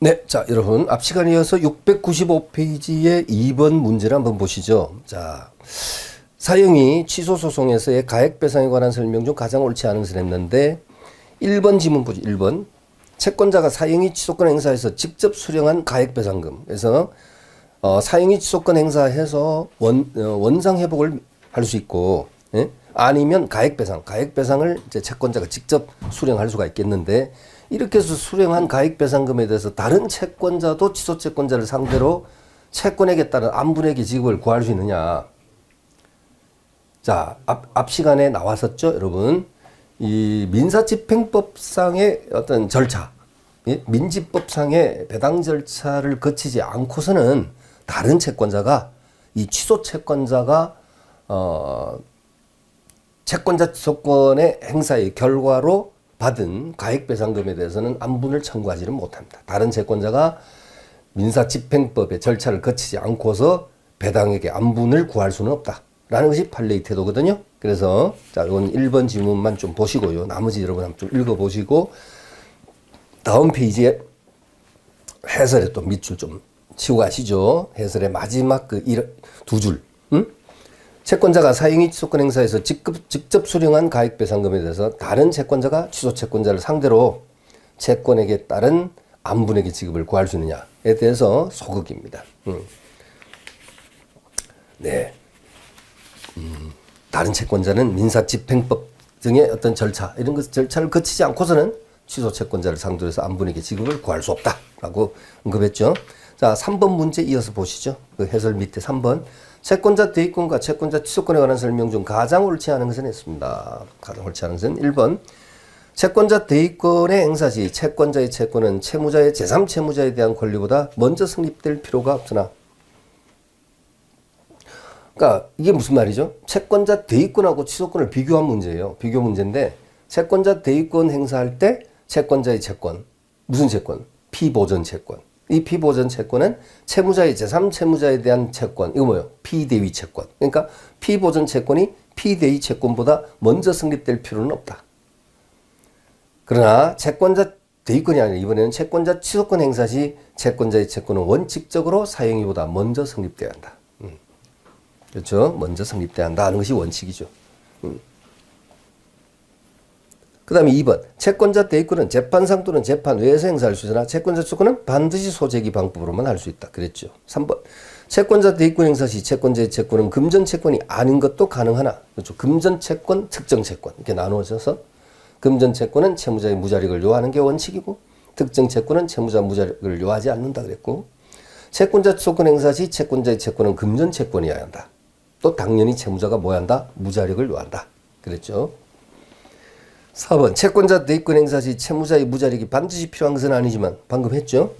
네, 자, 여러분, 앞 시간에 이어서 695페이지의 2번 문제를 한번 보시죠. 자, 사형이 취소소송에서의 가액배상에 관한 설명 중 가장 옳지 않은 것을 했는데, 1번 지문 보죠. 1번. 채권자가 사형이 취소권 행사해서 직접 수령한 가액배상금. 그래서, 사형이 취소권 행사해서 원상 회복을 할 수 있고, 예? 아니면 가액배상을 이제 채권자가 직접 수령할 수가 있겠는데, 이렇게 해서 수령한 가액배상금에 대해서 다른 채권자도 취소채권자를 상대로 채권액에 따른 안분액의 지급을 구할 수 있느냐. 자, 앞 시간에 나왔었죠, 여러분. 이 민사집행법상의 어떤 절차, 예? 민지법상의 배당 절차를 거치지 않고서는 다른 채권자가, 이 취소채권자가, 채권자 취소권의 행사의 결과로 받은 가액배상금에 대해서는 안분을 청구하지는 못합니다. 다른 채권자가 민사집행법의 절차를 거치지 않고서 배당액의 안분을 구할 수는 없다라는 것이 판례의 태도거든요. 그래서 자, 이건 1번 지문만 좀 보시고요. 나머지 여러분 한번 좀 읽어보시고 다음 페이지에 해설에 또 밑줄 좀 치고 가시죠. 해설의 마지막 그 두 줄. 채권자가 사형이 취소권 행사에서 직접 수령한 가액배상금에 대해서 다른 채권자가 취소채권자를 상대로 채권액에 따른 안분액의 지급을 구할 수 있느냐에 대해서 소극입니다. 네. 다른 채권자는 민사집행법 등의 어떤 절차, 이런 것 절차를 거치지 않고서는 취소채권자를 상대로 해서 안분액의 지급을 구할 수 없다라고 언급했죠. 자, 3번 문제 이어서 보시죠. 그 해설 밑에 3번. 채권자 대위권과 채권자 취소권에 관한 설명 중 가장 옳지 않은 것은 했습니다. 가장 옳지 않은 것은 1번. 채권자 대위권의 행사 시 채권자의 채권은 채무자의 제3채무자에 대한 권리보다 먼저 성립될 필요가 없으나. 그러니까 이게 무슨 말이죠? 채권자 대위권하고 취소권을 비교한 문제예요. 비교 문제인데 채권자 대위권 행사할 때 채권자의 채권, 무슨 채권? 피보전 채권. 이 피보전 채권은 채무자의 제3채무자에 대한 채권, 이거 뭐예요? 피대위 채권. 그러니까 피보전 채권이 피대위 채권보다 먼저 성립될 필요는 없다. 그러나 채권자 대위권이 아니라 이번에는 채권자 취소권 행사 시 채권자의 채권은 원칙적으로 사형이보다 먼저 성립돼야 한다. 그렇죠? 먼저 성립돼야 한다는 것이 원칙이죠. 그 다음에 2번. 채권자 대위권은 재판상 또는 재판 외에서 행사할 수 있으나 채권자 취소권은 반드시 소재기 방법으로만 할 수 있다. 그랬죠. 3번. 채권자 대위권 행사 시 채권자의 채권은 금전채권이 아닌 것도 가능하나, 그렇죠. 금전채권, 특정채권 이렇게 나누어져서 금전채권은 채무자의 무자력을 요하는 게 원칙이고 특정채권은 채무자 무자력을 요하지 않는다 그랬고 채권자 취소권 행사 시 채권자의 채권은 금전채권이어야 한다. 또 당연히 채무자가 뭐 한다? 무자력을 요한다. 그랬죠. 4번. 채권자 대위권 행사 시 채무자의 무자력이 반드시 필요한 것은 아니지만 방금 했죠.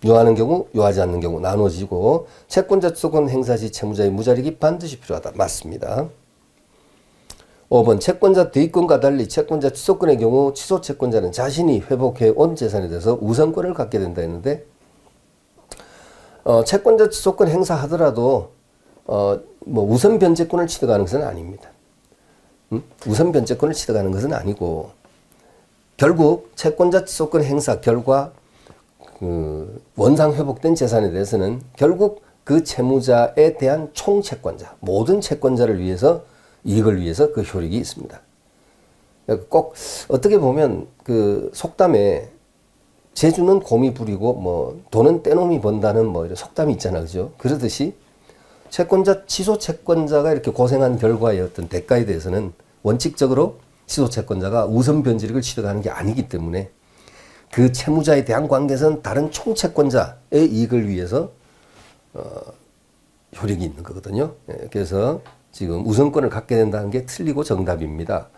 요하는 경우, 요하지 않는 경우 나눠지고 채권자 취소권 행사 시 채무자의 무자력이 반드시 필요하다. 맞습니다. 5번. 채권자 대위권과 달리 채권자 취소권의 경우 취소 채권자는 자신이 회복해온 재산에 대해서 우선권을 갖게 된다 했는데 채권자 취소권 행사하더라도 뭐 우선 변제권을 취득하는 것은 아닙니다. 우선 변제권을 취득하는 것은 아니고 결국 채권자 취소권 행사 결과 그 원상 회복된 재산에 대해서는 결국 그 채무자에 대한 총채권자, 모든 채권자를 위해서 이익을 위해서 그 효력이 있습니다. 꼭 어떻게 보면 그 속담에 재주는 곰이 부리고 뭐 돈은 떼놈이 번다는 뭐 이런 속담이 있잖아, 그죠? 그러듯이 채권자, 취소채권자가 이렇게 고생한 결과의 어떤 대가에 대해서는 원칙적으로 취소채권자가 우선 변제력을 취득하는 게 아니기 때문에 그 채무자에 대한 관계에서는 다른 총채권자의 이익을 위해서 효력이 있는 거거든요. 그래서 지금 우선권을 갖게 된다는 게 틀리고 정답입니다.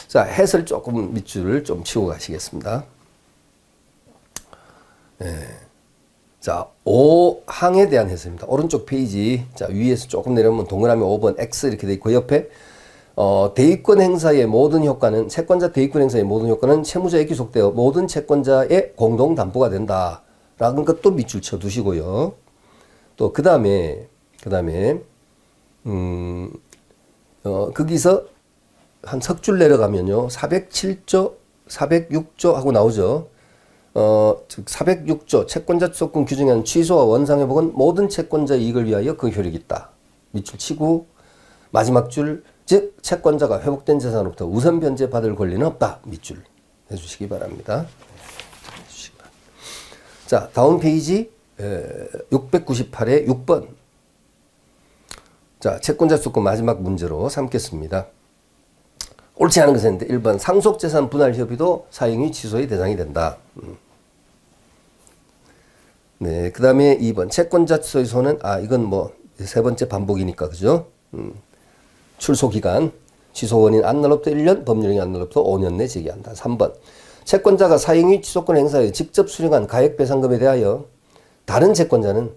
자, 해설 조금 밑줄을 좀 치고 가시겠습니다. 자, 5항에 대한 해설입니다. 오른쪽 페이지, 자, 위에서 조금 내려오면 동그라미 5번 X 이렇게 돼 있고, 옆에, 대위권 행사의 모든 효과는, 채권자 대위권 행사의 모든 효과는 채무자에 귀속되어 모든 채권자의 공동 담보가 된다. 라는 것도 밑줄 쳐 두시고요. 또, 그 다음에, 거기서 한 석 줄 내려가면요. 407조, 406조 하고 나오죠. 즉 406조 채권자 취소권 규정에는 취소와 원상회복은 모든 채권자의 이익을 위하여 그 효력이 있다. 밑줄 치고 마지막 줄, 즉 채권자가 회복된 재산으로부터 우선 변제 받을 권리는 없다. 밑줄 해주시기 바랍니다. 자, 다음 페이지 698의 6번. 자, 채권자 취소권 마지막 문제로 삼겠습니다. 옳지 않은 것은 1번 상속재산 분할 협의도 사용이 취소의 대상이 된다. 네, 그 다음에 2번 채권자 취소의 소는 이건 뭐 세 번째 반복이니까 그죠? 출소 기간 취소 원인 안 날로부터 1년, 법률행위 안 날로부터 5년 내 제기한다. 3번 채권자가 사용이 취소권 행사에 직접 수령한 가액배상금에 대하여 다른 채권자는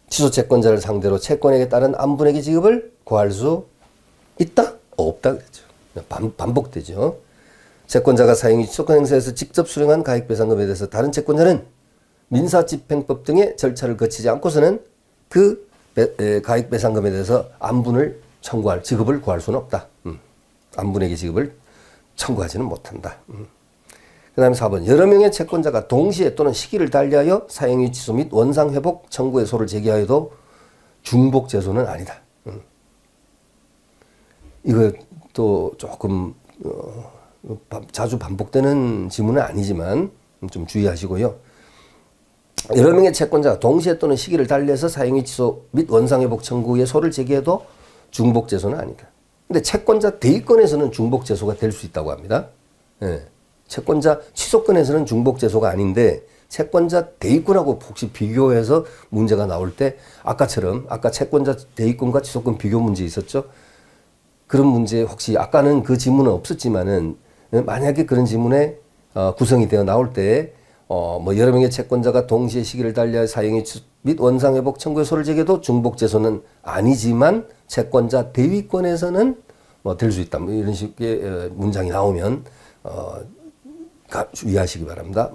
취소 채권자를 상대로 채권액에 따른 안분액의 지급을 구할 수 있다? 없다 그랬죠. 반복되죠. 채권자가 사용이 취소권 행사에서 직접 수령한 가액배상금에 대해서 다른 채권자는 민사집행법 등의 절차를 거치지 않고서는 그 가액배상금에 대해서 안분을 청구할 지급을 구할 수는 없다. 안분액의 지급을 청구하지는 못한다. 그 다음에 4번 여러 명의 채권자가 동시에 또는 시기를 달리하여 사용이 취소 및 원상회복 청구의 소를 제기하여도 중복재소는 아니다. 이거 또 조금 자주 반복되는 지문은 아니지만 좀 주의하시고요. 여러 명의 채권자가 동시에 또는 시기를 달리해서 사용이 취소 및 원상회복 청구의 소를 제기해도 중복재소는 아니다. 근데 채권자 대위권에서는 중복재소가 될 수 있다고 합니다. 예. 채권자 취소권에서는 중복재소가 아닌데 채권자 대위권하고 혹시 비교해서 문제가 나올 때 아까처럼 아까 채권자 대위권과 취소권 비교 문제 있었죠. 그런 문제 혹시 아까는 그 지문은 없었지만은 만약에 그런 지문에 구성이 되어 나올 때 뭐 여러 명의 채권자가 동시에 시기를 달리하여 사용이 및 원상회복 청구의 소를 제기해도 중복재소는 아니지만 채권자 대위권에서는 뭐 될 수 있다. 뭐 이런 식의 문장이 나오면 주의하시기 바랍니다.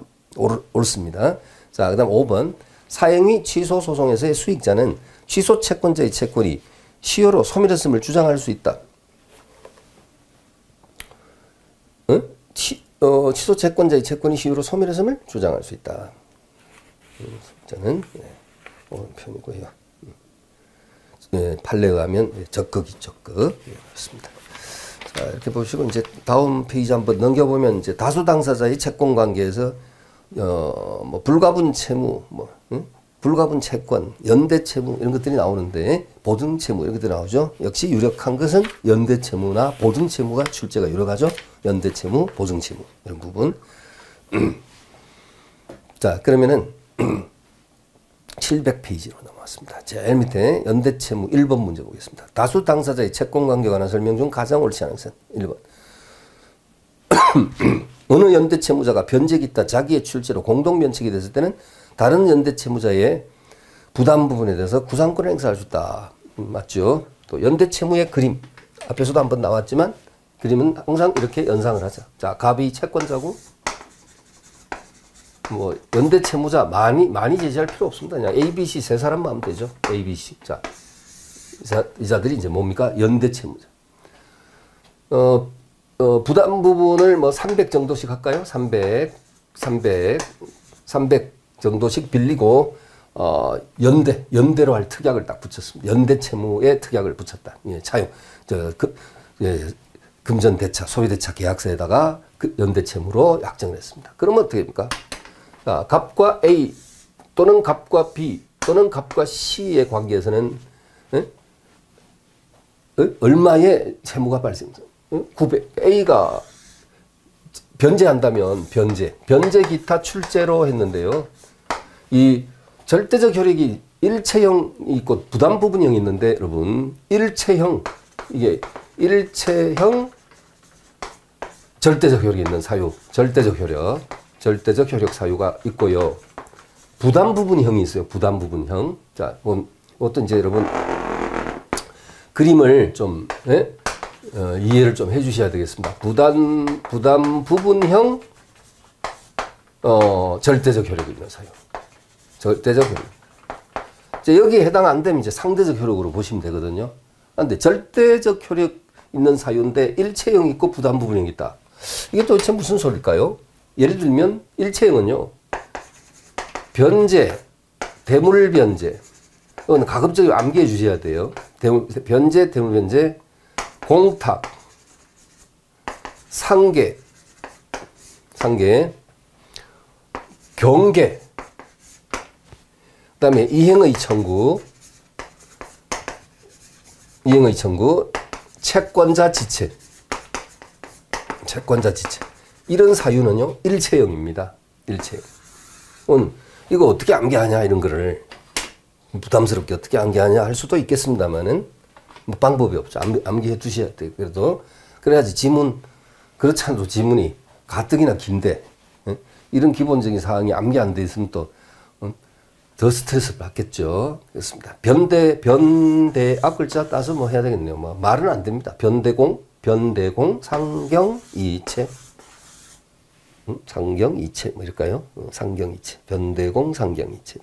옳습니다. 자, 그다음 5번 사행위 취소 소송에서의 수익자는 취소 채권자의 채권이 시효로 소멸했음을 주장할 수 있다. 취소 채권자의 채권이 시효로 소멸했음을 주장할 수 있다. 저는 오른편이고요. 판례에 의하면 적극이 적극 그렇습니다. 자, 이렇게 보시고 이제 다음 페이지 한번 넘겨보면 이제 다수 당사자의 채권 관계에서 뭐 불가분 채무, 불가분 채권, 연대 채무 이런 것들이 나오는데 보증 채무 이런 것들이 나오죠. 역시 유력한 것은 연대 채무나 보증 채무가 출제가 유력하죠. 연대 채무, 보증 채무 이런 부분. 자, 그러면은 700페이지로 넘어왔습니다. 제일 밑에 연대 채무 1번 문제 보겠습니다. 다수 당사자의 채권 관계에 관한 설명 중 가장 옳지 않은 것은 1번. 어느 연대 채무자가 변제기 있다 자기의 출제로 공동 면책이 됐을 때는 다른 연대 채무자의 부담 부분에 대해서 구상권을 행사할 수 있다. 맞죠? 또 연대 채무의 그림 앞에서도 한번 나왔지만 그림은 항상 이렇게 연상을 하죠. 자, 갑이 채권자고 뭐 연대 채무자 많이 제시할 필요 없습니다. 그냥 A, B, C 세 사람만 하면 되죠. A, B, C. 자, 이자들이 이제 뭡니까? 연대 채무자. 부담 부분을 뭐 300 정도씩 할까요? 300 정도씩 빌리고 연대로 할 특약을 딱 붙였습니다. 연대 채무에 특약을 붙였다. 예, 차용. 금전대차, 소유대차 계약서에다가 그 연대 채무로 약정을 했습니다. 그러면 어떻게 됩니까? 자, 갑과 A 또는 갑과 B 또는 갑과 C의 관계에서는 얼마의 채무가 발생합니다. 900. A가 변제한다면 변제 기타 출제로 했는데요. 이 절대적 효력이 일체형이 있고 부담 부분형이 있는데 여러분 일체형 이게 일체형 절대적 효력이 있는 사유 절대적 효력 사유가 있고요. 부담 부분형이 있어요. 부담 부분형. 자, 어떤 이제 여러분 그림을 좀 이해를 좀 해주셔야 되겠습니다. 부담 부분형 절대적 효력이 있는 사유. 절대적 효력. 이제 여기에 해당 안 되면 이제 상대적 효력으로 보시면 되거든요. 그런데 절대적 효력 있는 사유인데 일체형이 있고 부담 부분형이 있다. 이게 도대체 무슨 소리일까요? 예를 들면 일체형은요. 변제, 대물변제. 이건 가급적 암기해 주셔야 돼요. 변제, 대물변제, 공탁, 상계, 경계, 그 다음에 이행의 청구, 채권자 지체. 이런 사유는요, 일체형입니다. 일체형. 이거 어떻게 암기하냐, 이런 거를. 부담스럽게 어떻게 암기하냐 할 수도 있겠습니다만은, 뭐 방법이 없죠. 암기해 두셔야 돼요. 그래도, 그래야지 지문, 그렇지 않아도 지문이 가뜩이나 긴데, 이런 기본적인 사항이 암기 안 돼 있으면 또, 더 스트레스 받겠죠. 그렇습니다. 변대, 앞글자 따서 뭐 해야 되겠네요. 뭐 말은 안 됩니다. 변대공, 상경이체. 상경이체, 뭐 이럴까요? 상경이체. 변대공, 상경이체.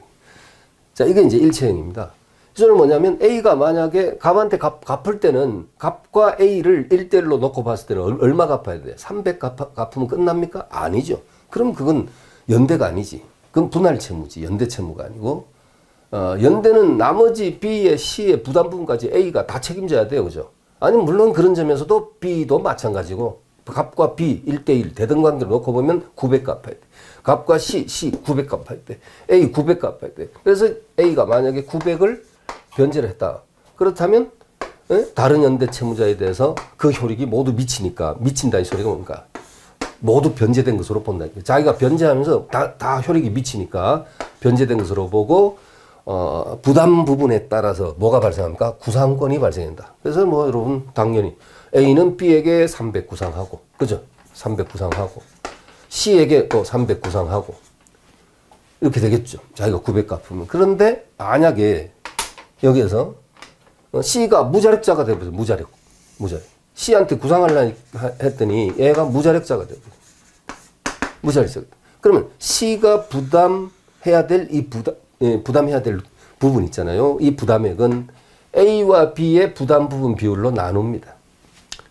자, 이게 이제 일체형입니다. 이거는 뭐냐면 A가 만약에 갑한테 갚을 때는 갑과 A를 1대1로 놓고 봤을 때는 얼마 갚아야 돼요? 300 갚으면 끝납니까? 아니죠. 그럼 그건 연대가 아니지. 그건 분할 채무지. 연대 채무가 아니고. 연대는 나머지 B의 C의 부담 부분까지 A가 다 책임져야 돼요. 그죠? 아니, 물론 그런 점에서도 B도 마찬가지고, 갑과 B 1대1 대등관계로 놓고 보면 900 갚아야 돼. 갑과 C 900 갚아야 돼. A 900 갚아야 돼. 그래서 A가 만약에 900을 변제를 했다. 그렇다면 다른 연대 채무자에 대해서 그 효력이 모두 미친다 이 소리가 뭔가 모두 변제된 것으로 본다. 자기가 변제하면서 다 효력이 미치니까 변제된 것으로 보고 부담 부분에 따라서 뭐가 발생합니까? 구상권이 발생한다. 그래서 뭐 여러분 당연히 A는 B에게 300 구상하고, 그죠? 300 구상하고, C에게 또 300 구상하고, 이렇게 되겠죠. 자기가 900 갚으면. 그런데 만약에 여기에서 C가 무자력자가 되어버려요. 무자력. C한테 구상하려고 했더니 얘가 무자력자가 되어버려요. 무자력자가. 그러면 C가 부담해야 될 부담해야 될 부분 있잖아요. 이 부담액은 A와 B의 부담 부분 비율로 나눕니다.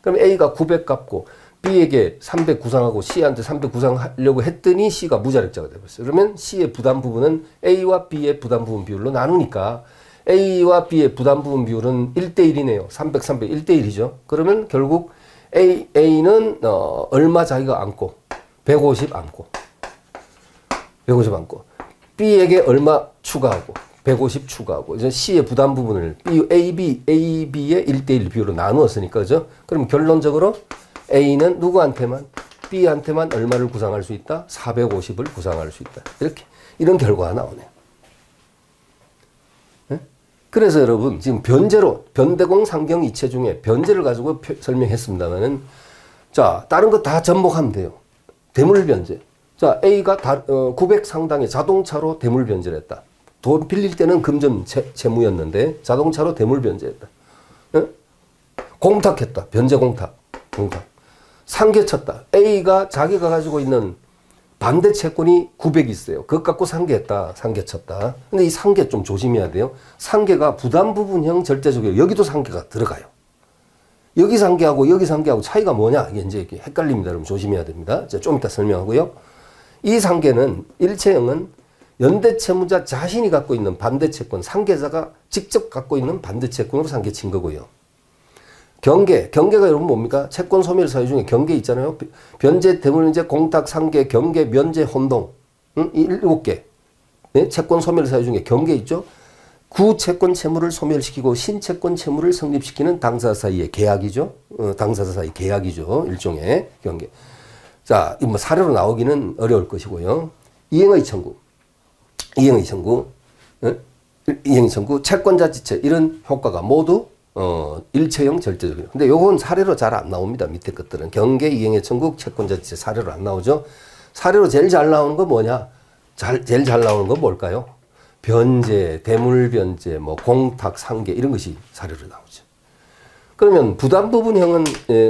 그럼 A가 900 갚고 B에게 300 구상하고 C한테 300 구상하려고 했더니 C가 무자력자가 되어버렸어요. 그러면 C의 부담 부분은 A와 B의 부담 부분 비율로 나누니까 A와 B의 부담 부분 비율은 1대1이네요. 300, 1대1이죠. 그러면 결국 A는 얼마 자기가 안고 150 안고 B에게 얼마 추가하고 150 추가하고 이제 C의 부담 부분을 A의 1대1 비율로 나누었으니까 그죠? 그럼 결론적으로 A는 누구한테만 B한테만 얼마를 구상할 수 있다? 450을 구상할 수 있다. 이런 결과가 나오네요. 네? 그래서 여러분 지금 변대공 상경 이체 중에 변제를 가지고 설명했습니다만은 자 다른 거 다 접목하면 돼요. 대물 변제. 자 A가 900 상당의 자동차로 대물 변제를 했다. 돈 빌릴 때는 금전 채무였는데 자동차로 대물 변제했다. 네? 공탁했다. 변제 공탁. 상계 쳤다. A가 자기가 가지고 있는 반대 채권이 900 있어요. 그것 갖고 상계했다. 상계 쳤다. 근데 이 상계 좀 조심해야 돼요. 상계가 부담 부분형 절대적이에요. 여기도 상계가 들어가요. 여기 상계하고 여기 상계하고 차이가 뭐냐? 이게 이제 이렇게 헷갈립니다. 여러분 조심해야 됩니다. 좀 이따 설명하고요. 이 상계는 일체형은 연대 채무자 자신이 갖고 있는 반대 채권, 상계자가 직접 갖고 있는 반대 채권으로 상계 친 거고요. 경계가 여러분 뭡니까? 채권 소멸 사유 중에 경계 있잖아요. 변제, 대물변제, 공탁, 상계, 경계, 면제, 혼동. 이 7개. 네? 채권 소멸 사유 중에 경계 있죠. 구채권 채무를 소멸시키고 신채권 채무를 성립시키는 당사자 사이의 계약이죠. 당사자 사이 계약이죠. 일종의 경계. 자, 뭐 사례로 나오기는 어려울 것이고요. 이행의 청구, 채권자 지체 이런 효과가 모두 일체형 절대적이에요. 근데 요건 사례로 잘 안 나옵니다. 밑에 것들은 경계, 이행의 청구, 채권자 지체 사례로 안 나오죠. 사례로 제일 잘 나오는 건 뭐냐? 제일 잘 나오는 건 뭘까요? 변제, 대물변제, 뭐 공탁, 상계 이런 것이 사례로 나오죠. 그러면 부담 부분형은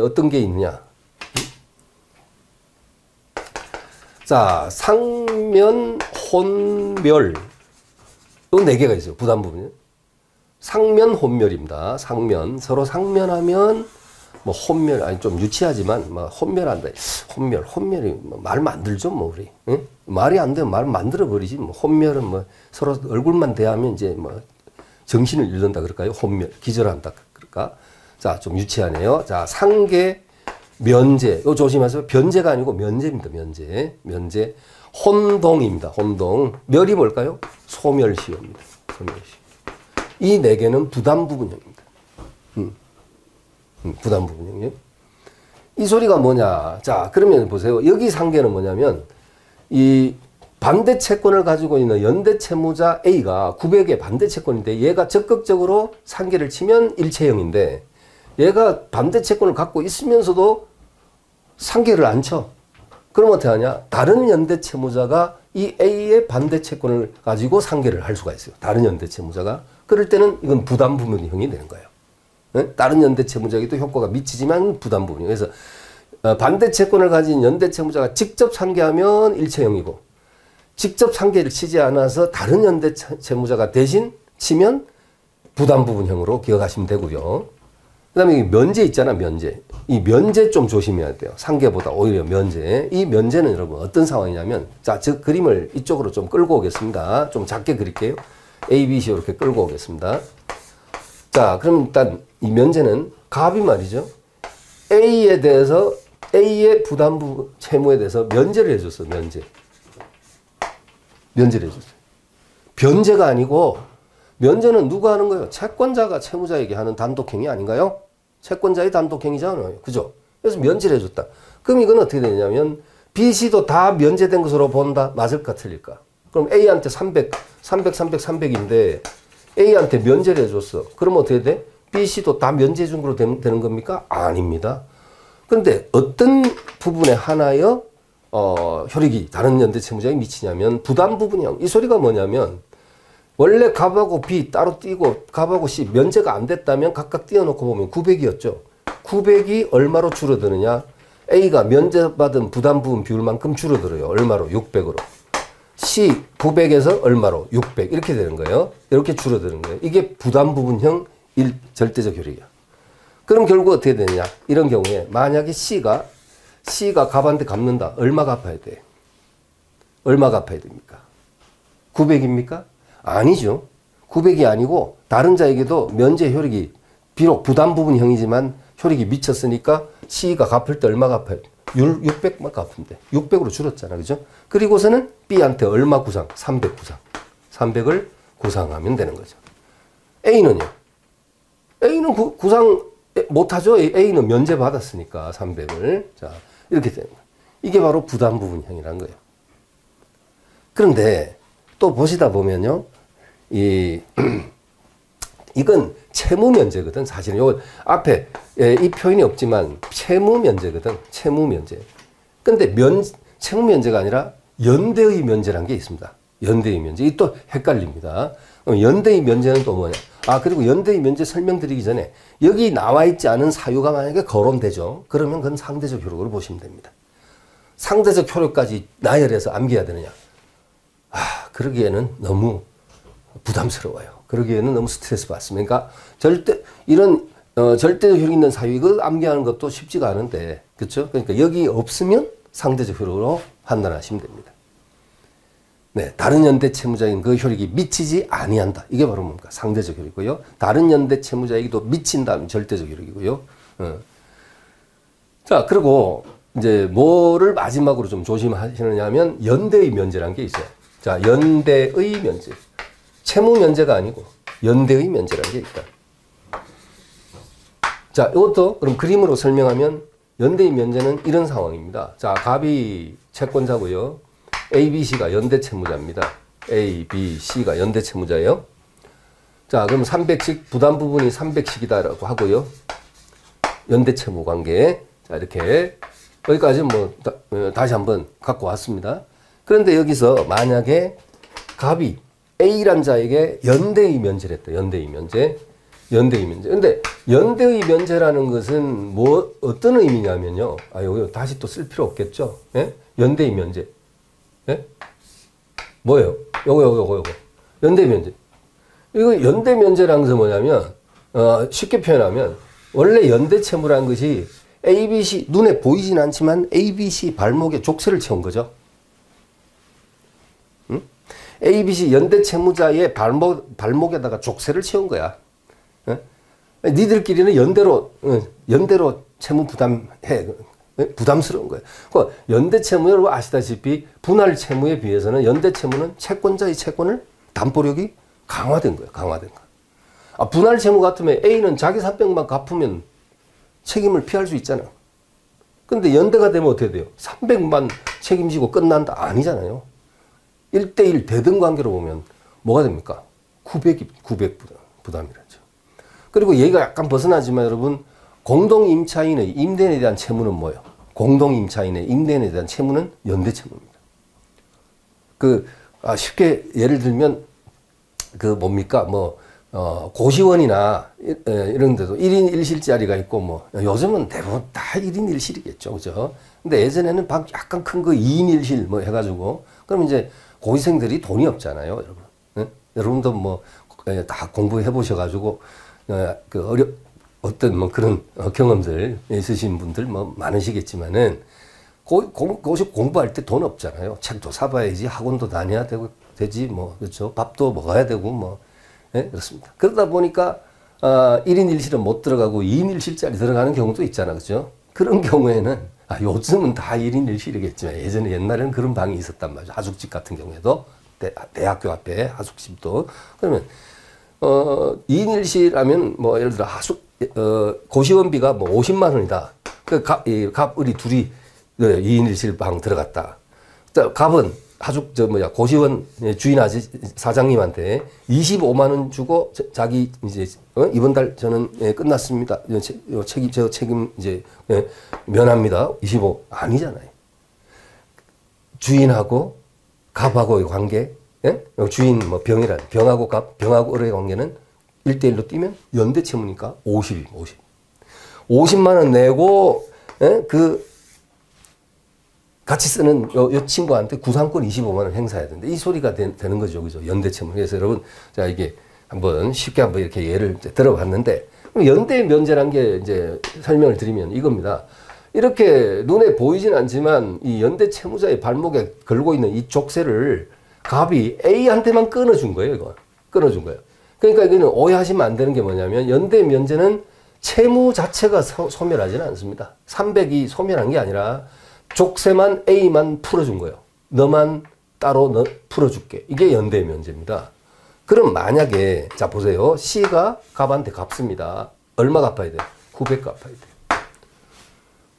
어떤 게 있느냐? 자, 상면, 혼멸. 요 4개가 있어요. 부담 부분이. 상면, 혼멸입니다. 상면. 서로 상면하면 뭐 혼멸, 아니 좀 유치하지만 뭐 혼멸한다. 혼멸이 뭐 말 만들죠, 뭐 우리. 응? 말이 안 되면 말 만들어 버리지. 뭐 혼멸은 뭐 서로 얼굴만 대하면 이제 뭐 정신을 잃는다 그럴까요? 혼멸, 기절한다 그럴까? 자, 좀 유치하네요. 자, 상계, 면제. 이거 조심하세요. 변제가 아니고 면제입니다. 면제. 혼동입니다. 혼동. 멸이 뭘까요? 소멸시효입니다. 소멸시효. 이 네 개는 부담부분형입니다. 부담부분형이요. 이 소리가 뭐냐? 자, 그러면 보세요. 여기 상계는 뭐냐면 이 반대 채권을 가지고 있는 연대 채무자 A가 900의 반대 채권인데 얘가 적극적으로 상계를 치면 일체형인데 얘가 반대 채권을 갖고 있으면서도 상계를 안 쳐. 그럼 어떻게 하냐? 다른 연대 채무자가 이 A의 반대 채권을 가지고 상계를 할 수가 있어요. 다른 연대 채무자가. 그럴 때는 이건 부담부분형이 되는 거예요. 네? 다른 연대 채무자에게도 효과가 미치지만 부담부분형. 그래서 반대 채권을 가진 연대 채무자가 직접 상계하면 일체형이고 직접 상계를 치지 않아서 다른 연대 채무자가 대신 치면 부담부분형으로 기억하시면 되고요. 그 다음에 면제 있잖아, 면제. 이 면제 좀 조심해야 돼요. 상계보다 오히려 면제. 이 면제는 여러분 어떤 상황이냐면, 자, 저 그림을 이쪽으로 좀 끌고 오겠습니다. 좀 작게 그릴게요. A, B, C 이렇게 끌고 오겠습니다. 자, 그럼 일단 이 면제는 갑이 말이죠. A에 대해서, A의 부담부 채무에 대해서 면제를 해줬어, 면제를 해줬어요. 변제가 아니고, 면제는 누가 하는 거예요? 채권자가 채무자에게 하는 단독행위 아닌가요? 채권자의 단독행위잖아요. 그죠? 그래서 면제를 해줬다. 그럼 이건 어떻게 되냐면 B, C도 다 면제된 것으로 본다? 맞을까 틀릴까? 그럼 A한테 300인데 A한테 면제를 해줬어. 그럼 어떻게 돼? B, C도 다 면제 준 거로 되는 겁니까? 아닙니다. 그런데 어떤 부분에 하나여 효력이 다른 연대 채무자에 미치냐면 부담 부분형. 이 소리가 뭐냐면 원래 갑하고 B 따로 띄고 갑하고 C 면제가 안 됐다면 각각 띄워놓고 보면 900이었죠. 900이 얼마로 줄어드느냐? A가 면제받은 부담부분 비율만큼 줄어들어요. 얼마로? 600으로. C 900에서 얼마로? 600 이렇게 되는 거예요. 이렇게 줄어드는 거예요. 이게 부담부분형 절대적 효력이야. 그럼 결국 어떻게 되느냐? 이런 경우에 만약에 C가 갑한테 갚는다. 얼마 갚아야 돼? 얼마 갚아야 됩니까? 900입니까? 아니죠. 900이 아니고 다른 자에게도 면제 효력이 비록 부담부분형이지만 효력이 미쳤으니까 C가 갚을 때 얼마 갚아야 돼? 600만 갚으면 돼. 600으로 줄었잖아. 그죠? 그리고서는 B한테 얼마 구상? 300 구상. 300을 구상하면 되는 거죠. A는요? A는 구상 못하죠. A는 면제 받았으니까 300을. 자, 이렇게 되는 거예요. 이게 바로 부담부분형이라는 거예요. 그런데 또 보시다 보면요. 이건 채무면제거든. 사실은 요 앞에 이 표현이 없지만 채무면제거든. 채무면제. 근데 채무면제가 아니라 연대의 면제라는 게 있습니다. 연대의 면제. 이 또 헷갈립니다. 연대의 면제는 또 뭐냐? 그리고 연대의 면제 설명드리기 전에 여기 나와 있지 않은 사유가 만약에 거론되죠. 그러면 그건 상대적 효력으로 보시면 됩니다. 상대적 효력까지 나열해서 암기해야 되느냐? 그러기에는 너무 부담스러워요. 그러기에는 너무 스트레스 받습니다. 그러니까 이런 절대적 효력 있는 사유 이거 암기하는 것도 쉽지가 않은데, 그렇죠? 그러니까 여기 없으면 상대적 효력으로 판단하시면 됩니다. 네, 다른 연대 채무자인 그 효력이 미치지 아니한다. 이게 바로 뭡니까? 상대적 효력이고요. 다른 연대 채무자에게도 미친다면 절대적 효력이고요. 자, 그리고 이제 뭐를 마지막으로 좀 조심하시느냐면 연대의 면제라는 게 있어요. 자, 연대의 면제. 채무 면제가 아니고 연대의 면제라는 게 있다. 자, 이것도 그럼 그림으로 설명하면 연대의 면제는 이런 상황입니다. 자, 갑이 채권자고요. A, B, C가 연대 채무자입니다. A, B, C가 연대 채무자예요. 자, 그럼 300씩 부담 부분이 300씩이다라고 하고요. 연대 채무 관계. 자, 이렇게 여기까지 뭐 다시 한번 갖고 왔습니다. 그런데 여기서 만약에 갑이 A란 자에게 연대의 면제를 했다. 연대의 면제. 근데 연대의 면제라는 것은 어떤 의미냐면요. 여기 다시 또 쓸 필요 없겠죠. 예? 연대의 면제. 예? 뭐예요? 요거. 연대 면제. 이거 연대 면제라는 것은 뭐냐면, 쉽게 표현하면, 원래 연대채무라는 것이 ABC, 눈에 보이진 않지만 ABC 발목에 족쇄를 채운 거죠. 응? ABC 연대채무자의 발목에다가 족쇄를 채운 거야. 응? 니들끼리는 연대로 채무 부담해. 부담스러운 거예요. 연대채무 여러분 아시다시피 분할 채무에 비해서는 연대채무는 채권자의 채권을 담보력이 강화된 거예요. 강화된 거. 분할 채무 같으면 A는 자기 300만 갚으면 책임을 피할 수 있잖아. 근데 연대가 되면 어떻게 돼요? 300만 책임지고 끝난다? 아니잖아요. 1대1 대등 관계로 보면 뭐가 됩니까? 900 부담이라죠. 그리고 얘기가 약간 벗어나지만 여러분, 공동임차인의 임대인에 대한 채무는 뭐예요? 공동임차인의 임대인에 대한 채무는 연대채무입니다. 쉽게 예를 들면, 뭡니까? 고시원이나 이런 데도 1인 1실짜리가 있고, 요즘은 대부분 다 1인 1실이겠죠. 그죠? 근데 예전에는 약간 큰 거 2인 1실 해가지고, 그럼 이제 고시생들이 돈이 없잖아요, 여러분. 네? 여러분도 다 공부해 보셔가지고, 어떤 그런 경험들 있으신 분들 많으시겠지만은, 고시 공부할 때 돈 없잖아요. 책도 사봐야지, 학원도 다녀야 되지, 그렇죠. 밥도 먹어야 되고, 네? 그렇습니다. 그러다 보니까, 1인 1실은 못 들어가고 2인 1실짜리 들어가는 경우도 있잖아. 그죠? 그런 경우에는, 요즘은 다 1인 1실이겠지만, 옛날에는 그런 방이 있었단 말이죠. 하숙집 같은 경우에도, 대학교 앞에 하숙집도. 그러면, 2인 1실 하면, 예를 들어 고시원비가 50만 원이다. 갑을이 둘이 2인 1실 방 들어갔다. 갑은 고시원 주인 사장님한테 25만 원 주고 자기 이제 이번 달 저는 끝났습니다. 책임 이제 면합니다. 25 아니잖아요. 주인하고 갑하고의 관계, 주인 병하고 갑, 병하고 을의 관계는 1대1로 뛰면 연대채무니까 50. 50만 원 내고 같이 쓰는 요 친구한테 구상권 25만 원 행사해야 되는데 이 소리가 되는 거죠. 그죠? 연대채무. 그래서 여러분, 자, 이게 쉽게 한번 이렇게 예를 들어봤는데, 연대 면제란 게 이제 설명을 드리면 이겁니다. 이렇게 눈에 보이진 않지만 이 연대채무자의 발목에 걸고 있는 이 족쇄를 갑이 A한테만 끊어준 거예요, 이거. 끊어준 거예요. 그러니까 이거는 오해하시면 안 되는 게 뭐냐면 연대 면제는 채무 자체가 소멸하지는 않습니다. 300이 소멸한 게 아니라 족쇄만 A만 풀어준 거예요. 너만 따로 풀어줄게. 이게 연대 면제입니다. 그럼 만약에 자 보세요. C가 갑한테 갚습니다. 얼마 갚아야 돼요? 900 갚아야 돼요.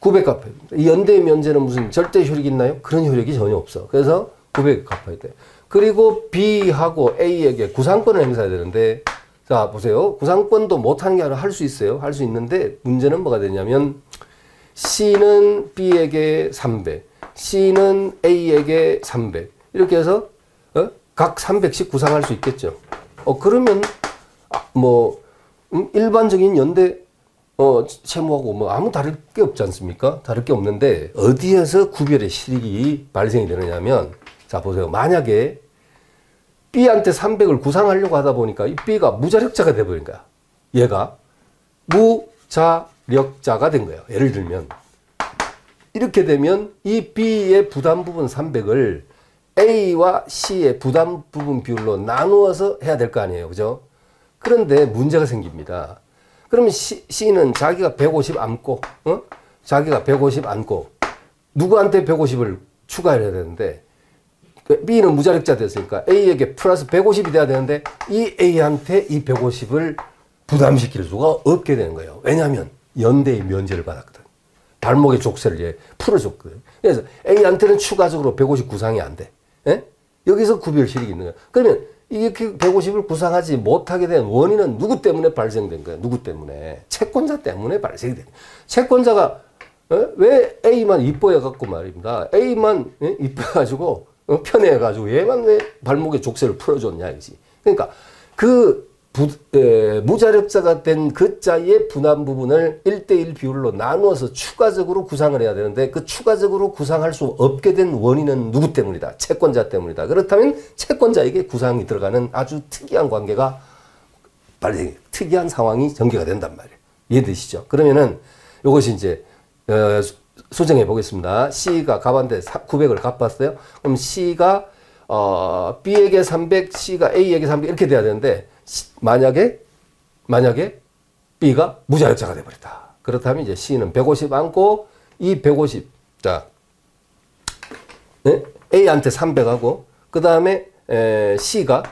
900 갚아야 돼요. 이 연대 면제는 무슨 절대 효력이 있나요? 그런 효력이 전혀 없어. 그래서 900 갚아야 돼요. 그리고 B하고 A에게 구상권을 행사해야 되는데, 자, 보세요. 구상권도 못하는 게 아니라 할 수 있어요. 할 수 있는데, 문제는 뭐가 되냐면, C는 B에게 300, C는 A에게 300. 이렇게 해서, 각 300씩 구상할 수 있겠죠. 그러면, 일반적인 연대, 채무하고 아무 다를 게 없지 않습니까? 다를 게 없는데, 어디에서 구별의 실익이 발생이 되느냐면, 자, 보세요. 만약에 B한테 300을 구상하려고 하다 보니까 이 B가 무자력자가 돼버린 거야. 얘가 무자력자가 된 거예요. 예를 들면 이렇게 되면 이 B의 부담 부분 300을 A와 C의 부담 부분 비율로 나누어서 해야 될 거 아니에요. 그죠? 그런데 문제가 생깁니다. 그러면 C는 자기가 150 안고, 자기가 150 안고 누구한테 150을 추가해야 되는데 B는 무자력자 됐으니까 A에게 플러스 150이 돼야 되는데 이 A한테 이 150을 부담시킬 수가 없게 되는 거예요. 왜냐하면 연대의 면제를 받았거든. 발목의 족쇄를 풀어줬거든. 그래서 A한테는 추가적으로 150 구상이 안 돼. 여기서 구별실익이 있는 거야. 그러면 이렇게 150을 구상하지 못하게 된 원인은 누구 때문에 발생된 거야? 누구 때문에? 채권자 때문에 발생이 된 거야. 채권자가 왜 A만 이뻐해갖고 말입니다. A만 이뻐해가지고 편해가지고 얘만 왜 발목에 족쇄를 풀어줬냐 이지. 그러니까 무자력자가 된 그 자의 분한 부분을 1대1 비율로 나누어서 추가적으로 구상을 해야 되는데 그 추가적으로 구상할 수 없게 된 원인은 누구 때문이다? 채권자 때문이다. 그렇다면 채권자에게 구상이 들어가는 아주 특이한 관계가 특이한 상황이 전개가 된단 말이에요. 이해되시죠? 그러면은 요것이 이제 수정해 보겠습니다. C가 갑한테 900을 갚았어요. 그럼 C가 B에게 300, C가 A에게 300 이렇게 돼야 되는데 만약에 B가 무자력자가 돼버렸다. 그렇다면 이제 C는 150 안고 이 150, 자, 네? A한테 300하고 그 다음에 C가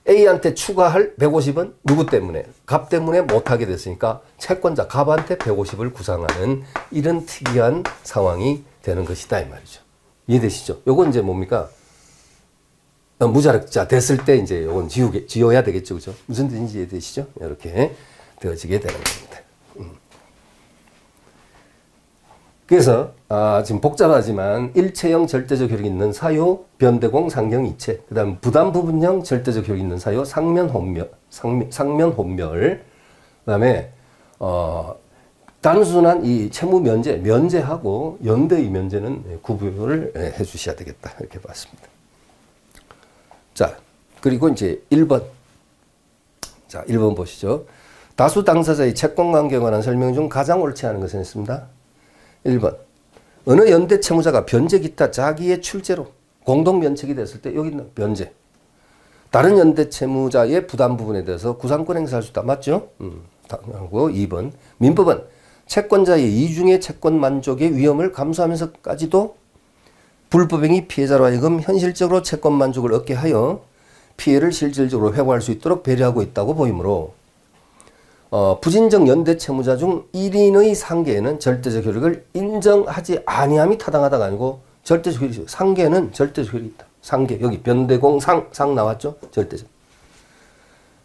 A한테 추가할 150은 누구 때문에? 갑 때문에 못하게 됐으니까 채권자 갑한테 150을 구상하는 이런 특이한 상황이 되는 것이다 이 말이죠. 이해되시죠? 요건 이제 뭡니까? 무자력자 됐을 때 이제 요건 지워야 되겠죠. 그죠? 무슨 뜻인지 이해되시죠? 이렇게 되어지게 되는 겁니다. 그래서 지금 복잡하지만 일체형 절대적 효력이 있는 사유, 변대공, 상경, 이체, 그 다음 부담 부분형 절대적 효력이 있는 사유, 상면 혼멸, 그 다음에 단순한 이 채무 면제하고 연대의 면제는 구분을 해 주셔야 되겠다 이렇게 봤습니다. 자, 그리고 이제 1번. 자, 1번 보시죠. 다수 당사자의 채권 관계에 관한 설명 중 가장 옳지 않은 것은 있습니다. 1번. 어느 연대 채무자가 변제 기타 자기의 출제로 공동 면책이 됐을 때 여기 있는 변제. 다른 연대 채무자의 부담 부분에 대해서 구상권 행사할 수 있다. 맞죠? 하고 2번. 민법은 채권자의 이중의 채권 만족의 위험을 감수하면서까지도 불법행위 피해자로 하여금 현실적으로 채권 만족을 얻게 하여 피해를 실질적으로 회복할 수 있도록 배려하고 있다고 보이므로 부진적 연대 채무자 중 1인의 상계에는 절대적 효력을 인정하지 아니함이 타당하다가 아니고 절대적 효력이 상계는 절대적 효력이 있다. 상계 여기 변대공 상 나왔죠? 절대적.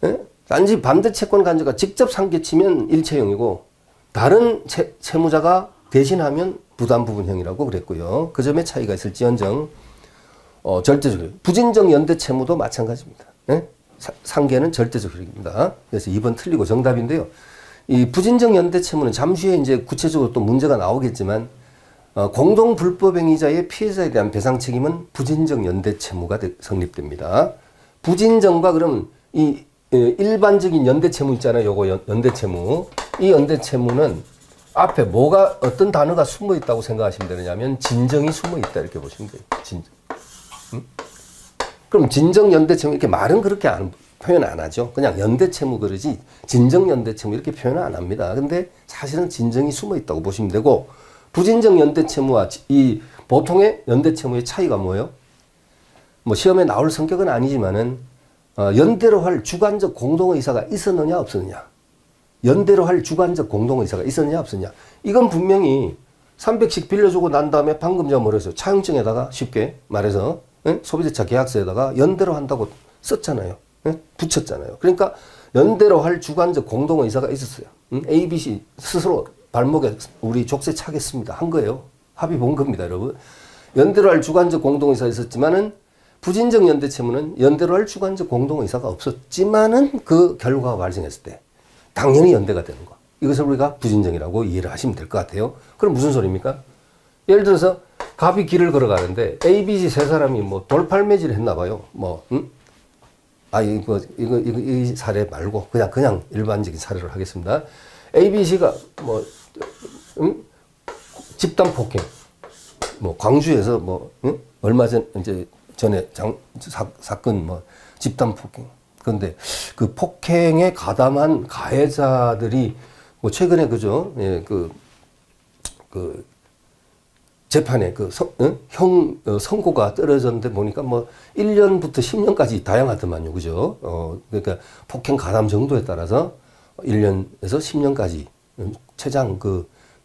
예? 단지 반대 채권 간주가 직접 상계치면 일체형이고 다른 채무자가 대신하면 부담 부분형이라고 그랬고요. 그 점에 차이가 있을지언정 절대적 효력. 부진적 연대 채무도 마찬가지입니다. 예? 상계는 절대적 효력입니다. 그래서 2번 틀리고 정답인데요. 이 부진적 연대 채무는 잠시 후에 이제 구체적으로 또 문제가 나오겠지만 공동 불법행위자의 피해자에 대한 배상 책임은 부진적 연대 채무가 성립됩니다. 부진정과 그럼 이 일반적인 연대 채무 있잖아요. 요거 연대 채무. 이 연대 채무는 앞에 뭐가 어떤 단어가 숨어 있다고 생각하시면 되느냐면 진정이 숨어 있다 이렇게 보시면 돼요. 진정. 그럼 진정 연대 채무 이렇게 말은 그렇게 표현 안 하죠. 그냥 연대 채무 그러지 진정 연대 채무 이렇게 표현 안 합니다. 근데 사실은 진정이 숨어 있다고 보시면 되고 부진정 연대 채무와 이 보통의 연대 채무의 차이가 뭐예요? 뭐 시험에 나올 성격은 아니지만은 연대로 할 주관적 공동의사가 있었느냐 없었느냐. 연대로 할 주관적 공동의사가 있었느냐 없었느냐. 이건 분명히 300씩 빌려주고 난 다음에 방금 제가 뭐랬어요. 차용증에다가 쉽게 말해서 소비자차 계약서에다가 연대로 한다고 썼잖아요. 붙였잖아요. 그러니까 연대로 할 주관적 공동의사가 있었어요. ABC 스스로 발목에 우리 족쇄 차겠습니다. 한 거예요. 합의 본 겁니다, 여러분. 연대로 할 주관적 공동의사가 있었지만은 부진적 연대 채무는 연대로 할 주관적 공동의사가 없었지만은 그 결과가 발생했을 때 당연히 연대가 되는 거. 이것을 우리가 부진정이라고 이해를 하시면 될 것 같아요. 그럼 무슨 소리입니까? 예를 들어서 갑이 길을 걸어가는데 A, B, C 세 사람이 뭐 돌팔매질을 했나 봐요. 뭐 이 사례 말고 그냥 일반적인 사례를 하겠습니다. A, B, C가 뭐 집단 폭행, 뭐 광주에서 뭐 얼마 전에 사건 뭐 집단 폭행. 그런데 그 폭행에 가담한 가해자들이 뭐 최근에 그죠? 예, 그 재판에 선고가 떨어졌는데 보니까 뭐 1년부터 10년까지 다양하더만요. 그죠? 그러니까 폭행 가담 정도에 따라서 1년에서 10년까지 최장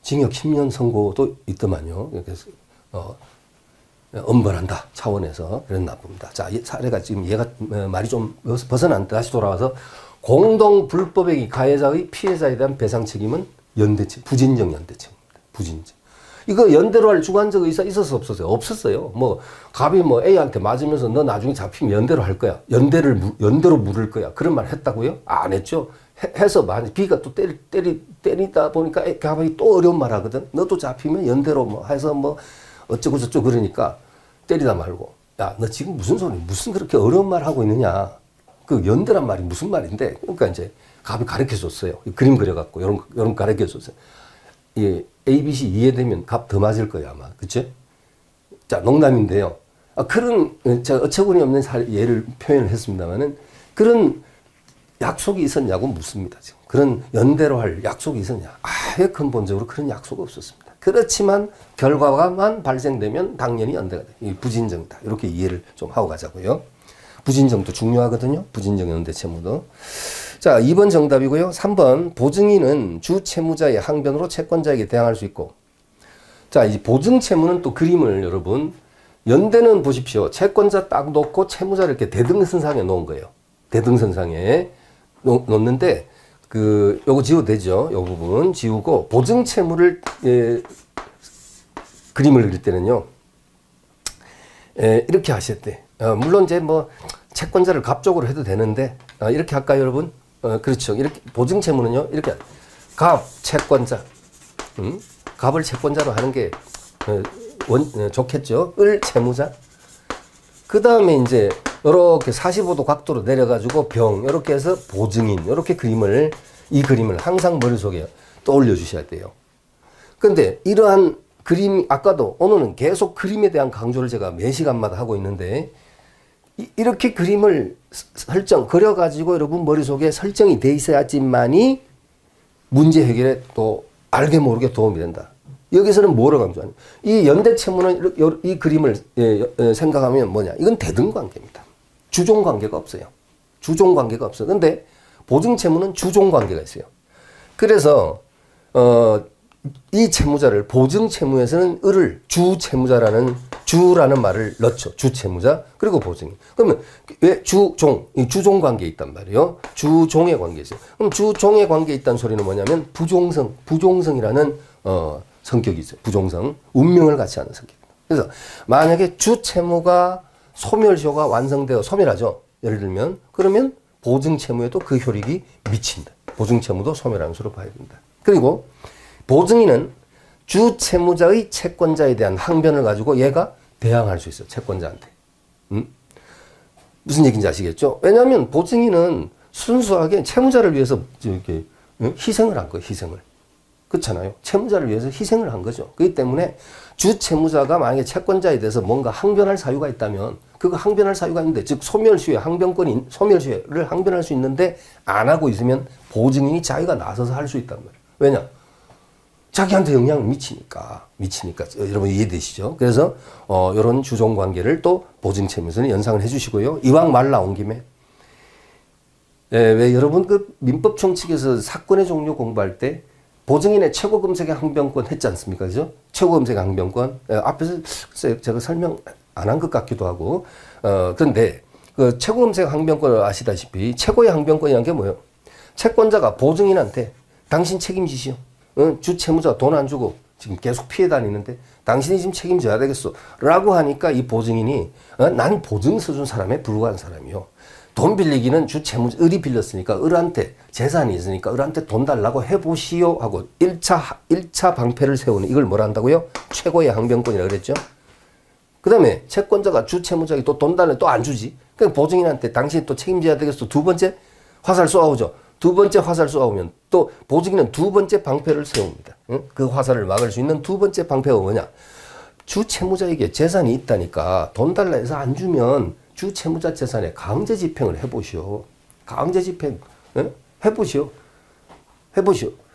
징역 10년 선고도 있더만요. 그래서 엄벌한다 차원에서 그런 납부입니다. 자, 이 사례가 지금 얘가 말이 좀 벗어난다. 다시 돌아와서 공동 불법행위 가해자의 피해자에 대한 배상 책임은 연대책, 부진정 연대책입니다. 부진정. 이거 연대로 할 주관적 의사 있었어 없었어요? 없었어요. 뭐 갑이 뭐 A한테 맞으면서 너 나중에 잡히면 연대로 할 거야. 연대로 물을 거야. 그런 말 했다고요? 안 했죠. 해서 B가 또 때리다 보니까 갑이 또 어려운 말 하거든. 너도 잡히면 연대로 뭐 해서 뭐 어쩌고 저쩌고 그러니까 때리다 말고 야, 너 지금 무슨 소리 무슨 그렇게 어려운 말 하고 있느냐. 그 연대란 말이 무슨 말인데 그러니까 이제 갑을 가르쳐 줬어요. 그림 그려갖고, 요런 가르쳐 줬어요. 예, ABC 이해되면 갑 더 맞을 거예요, 아마. 그쵸? 자, 농담인데요. 그런, 제가 어처구니 없는 예를 표현을 했습니다만은, 그런 약속이 있었냐고 묻습니다, 지금. 그런 연대로 할 약속이 있었냐. 아예 근본적으로 그런 약속 없었습니다. 그렇지만, 결과가만 발생되면 당연히 연대가 돼. 부진정이다. 이렇게 이해를 좀 하고 가자고요. 부진정도 중요하거든요. 부진정 연대 채무도. 자, 2번 정답이고요. 3번 보증인은 주 채무자의 항변으로 채권자에게 대항할 수 있고. 자, 이 보증 채무는 또 그림을 여러분 연대는 보십시오. 채권자 딱 놓고 채무자를 이렇게 대등선상에 놓은 거예요. 대등선상에 놓는데 요거 지워도 되죠. 요 부분 지우고 보증 채무를 그림을 그릴 때는요. 이렇게 하셨대. 물론 이제 뭐 채권자를 갑쪽으로 해도 되는데 이렇게 할까요, 여러분? 그렇죠. 이렇게 보증 채무는요. 이렇게 갑 채권자, 갑을 채권자로 하는 게 좋겠죠. 을 채무자. 그 다음에 이제 이렇게 45도 각도로 내려가지고 병 이렇게 해서 보증인 이렇게 이 그림을 항상 머릿속에 떠올려 주셔야 돼요. 그런데 이러한 그림 아까도 오늘은 계속 그림에 대한 강조를 제가 매 시간마다 하고 있는데 이렇게 그림을 그려가지고 여러분 머릿속에 설정이 돼 있어야지만이 문제 해결에 또 알게 모르게 도움이 된다. 여기서는 뭐를 강조하냐. 이 연대 채무는 이 그림을 생각하면 뭐냐. 이건 대등 관계입니다. 주종 관계가 없어요. 주종 관계가 없어. 근데 보증 채무는 주종 관계가 있어요. 그래서, 이 채무자를 보증 채무에서는 을을 주라는 말을 넣죠. 주채무자 그리고 보증인. 그러면 왜 주종 관계에 있단 말이에요. 주종의 관계에 있어요. 그럼 주종의 관계에 있다는 소리는 뭐냐면 부종성이라는 성격이 있어요. 부종성. 운명을 같이 하는 성격입니다. 그래서 만약에 주채무가 소멸시효가 완성되어 소멸하죠. 예를 들면 그러면 보증 채무에도 그 효력이 미친다. 보증 채무도 소멸하는 수로 봐야 된다. 그리고 보증인은 주 채무자의 채권자에 대한 항변을 가지고 얘가 대항할 수 있어. 채권자한테. 무슨 얘기인지 아시겠죠? 왜냐하면 보증인은 순수하게 채무자를 위해서 이렇게 희생을 한 거예요. 희생을. 그렇잖아요. 채무자를 위해서 희생을 한 거죠. 그렇기 때문에 주 채무자가 만약에 채권자에 대해서 뭔가 항변할 사유가 있다면 그거 항변할 사유가 있는데 즉 소멸시효를 항변할 수 있는데 안 하고 있으면 보증인이 자기가 나서서 할 수 있단 말이에요. 왜냐? 자기한테 영향을 미치니까. 여러분 이해되시죠? 그래서 이런 주종 관계를 또 보증 채무에서는 연상을 해 주시고요. 이왕 말 나온 김에 왜 여러분 그 민법 총칙에서 사건의 종류 공부할 때 보증인의 최고금색의 항변권 했지 않습니까? 그죠? 최고금색의 항변권. 앞에서 제가 설명 안 한 것 같기도 하고. 그런데 그 최고금색 항변권을 아시다시피 최고의 항변권이라는 게 뭐예요? 채권자가 보증인한테 당신 책임지시오. 주 채무자가 돈 안 주고 지금 계속 피해 다니는데 당신이 지금 책임져야 되겠어. 라고 하니까 이 보증인이 난 보증 서준 사람에 불과한 사람이요. 돈 빌리기는 주 채무자, 을이 빌렸으니까 을한테 재산이 있으니까 을한테 돈 달라고 해보시오 하고 1차 방패를 세우는 이걸 뭐라 한다고요? 최고의 항변권이라고 그랬죠. 그 다음에 채권자가 주 채무자에게 또 돈 달라고 또 안 주지. 그러니까 보증인한테 당신이 또 책임져야 되겠어. 두 번째 화살 쏘아오죠. 두 번째 화살 쏘아오면 또 보증인은 두 번째 방패를 세웁니다. 그 화살을 막을 수 있는 두 번째 방패가 뭐냐? 주 채무자에게 재산이 있다니까 돈 달라 해서 안 주면 주 채무자 재산에 강제 집행을 해보시오. 강제 집행 해보시오.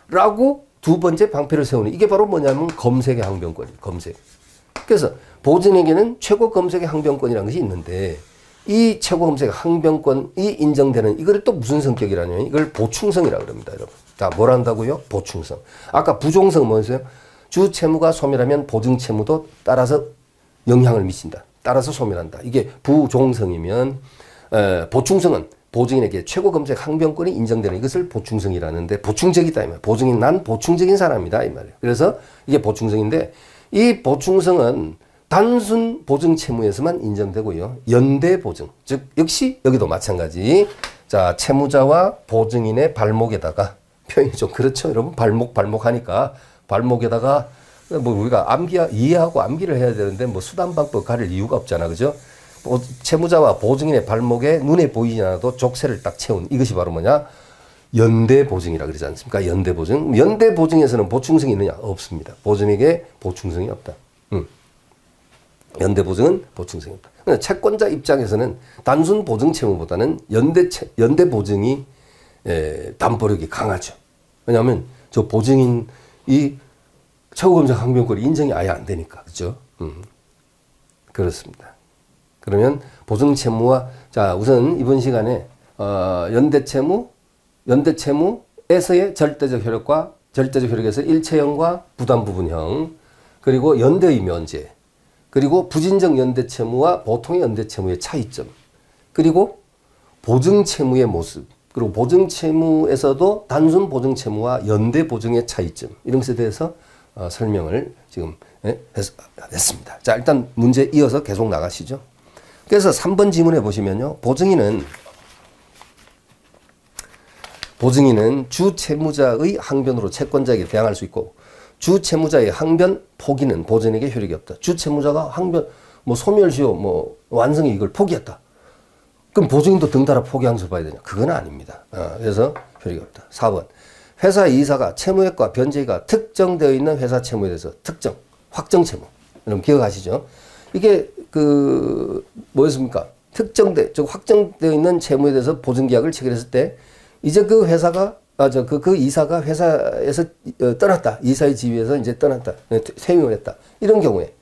라고 두 번째 방패를 세우는 이게 바로 뭐냐면 검색의 항변권이에요. 검색. 그래서 보증에게는 최고 검색의 항변권이라는 것이 있는데 이 최고 검색의 항변권이 인정되는 이걸 또 무슨 성격이라냐면 이걸 보충성이라고 그럽니다. 여러분. 자, 뭘 한다고요? 보충성. 아까 부종성 뭐였어요? 주 채무가 소멸하면 보증 채무도 따라서 영향을 미친다. 따라서 소멸한다. 이게 부종성이면 보충성은 보증인에게 최고 검색 항변권이 인정되는 이것을 보충성이라는데 보충적이다 이 말이에요. 보증인 난 보충적인 사람이다 이 말이에요. 그래서 이게 보충성인데 이 보충성은 단순 보증 채무에서만 인정되고요. 연대 보증 즉 역시 여기도 마찬가지. 자 채무자와 보증인의 발목에다가 표현이 좀 그렇죠 여러분. 발목 하니까 발목에다가 뭐 우리가 이해하고 암기를 해야 되는데 뭐 수단방법 가릴 이유가 없잖아. 그죠? 채무자와 보증인의 발목에 눈에 보이지 않아도 족쇄를 딱 채운 이것이 바로 뭐냐? 연대 보증이라 그러지 않습니까? 연대 보증. 연대 보증에서는 보충성이 있느냐? 없습니다. 보증액에 보충성이 없다. 연대 보증은 보충성이 없다. 채권자 입장에서는 단순 보증 채무보다는 연대 보증이 담보력이 강하죠. 왜냐하면 저 보증인이 최고검사 항변권이 인정이 아예 안 되니까. 그죠? 그렇습니다. 그러면 보증 채무와, 자, 우선 이번 시간에, 연대 채무에서의 절대적 효력과 절대적 효력에서 일체형과 부담 부분형, 그리고 연대의 면제, 그리고 부진적 연대 채무와 보통의 연대 채무의 차이점, 그리고 보증 채무의 모습, 그리고 보증 채무에서도 단순 보증 채무와 연대 보증의 차이점, 이런 것에 대해서 설명을 지금 했습니다. 자, 일단 문제 이어서 계속 나가시죠. 그래서 3번 지문에 보시면요. 보증인은 주 채무자의 항변으로 채권자에게 대항할 수 있고, 주 채무자의 항변 포기는 보증에게 효력이 없다. 주 채무자가 항변, 뭐 소멸시효, 뭐 완성이 이걸 포기했다. 그럼 보증인도 등달아 포기한 것을 봐야 되냐? 그건 아닙니다. 그래서 효력이 없다. 4번. 회사 이사가 채무액과 변제가 특정되어 있는 회사 채무에 대해서 특정, 확정 채무. 여러분 기억하시죠? 이게 뭐였습니까? 즉 확정되어 있는 채무에 대해서 보증계약을 체결했을 때 이제 그 회사가 그 이사가 회사에서 떠났다. 이사의 지위에서 이제 떠났다. 퇴임을 했다. 이런 경우에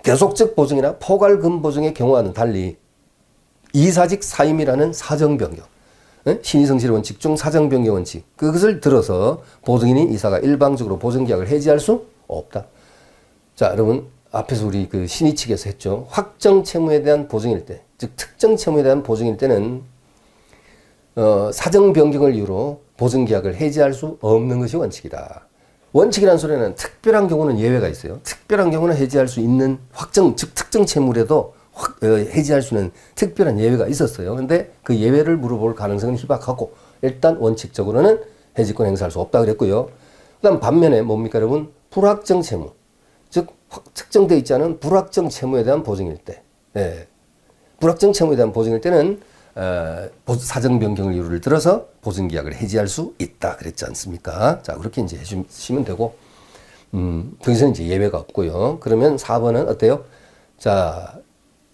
계속적 보증이나 포괄금 보증의 경우와는 달리 이사직 사임이라는 사정 변경, 신의성실 원칙 중 사정 변경 원칙, 그것을 들어서 보증인인 이사가 일방적으로 보증계약을 해지할 수 없다. 자, 여러분 앞에서 우리 그 신의 측에서 했죠. 확정 채무에 대한 보증일 때, 즉 특정 채무에 대한 보증일 때는 사정 변경을 이유로 보증계약을 해지할 수 없는 것이 원칙이다. 원칙이라는 소리는 특별한 경우는 예외가 있어요. 특별한 경우는 해지할 수 있는 확정, 즉 특정 채무라도 해지할 수 있는 특별한 예외가 있었어요. 근데 그 예외를 물어볼 가능성은 희박하고 일단 원칙적으로는 해지권 행사할 수 없다 그랬고요. 그다음 반면에 뭡니까 여러분? 불확정 채무, 즉 특정되어 있지 않은 불확정 채무에 대한 보증일 때, 불확정 채무에 대한 보증일 때는 사정 변경을 이유를 들어서 보증계약을 해지할 수 있다 그랬지 않습니까? 자, 그렇게 이제 해주시면 되고, 거기서는 이제 예외가 없고요. 그러면 4번은 어때요? 자,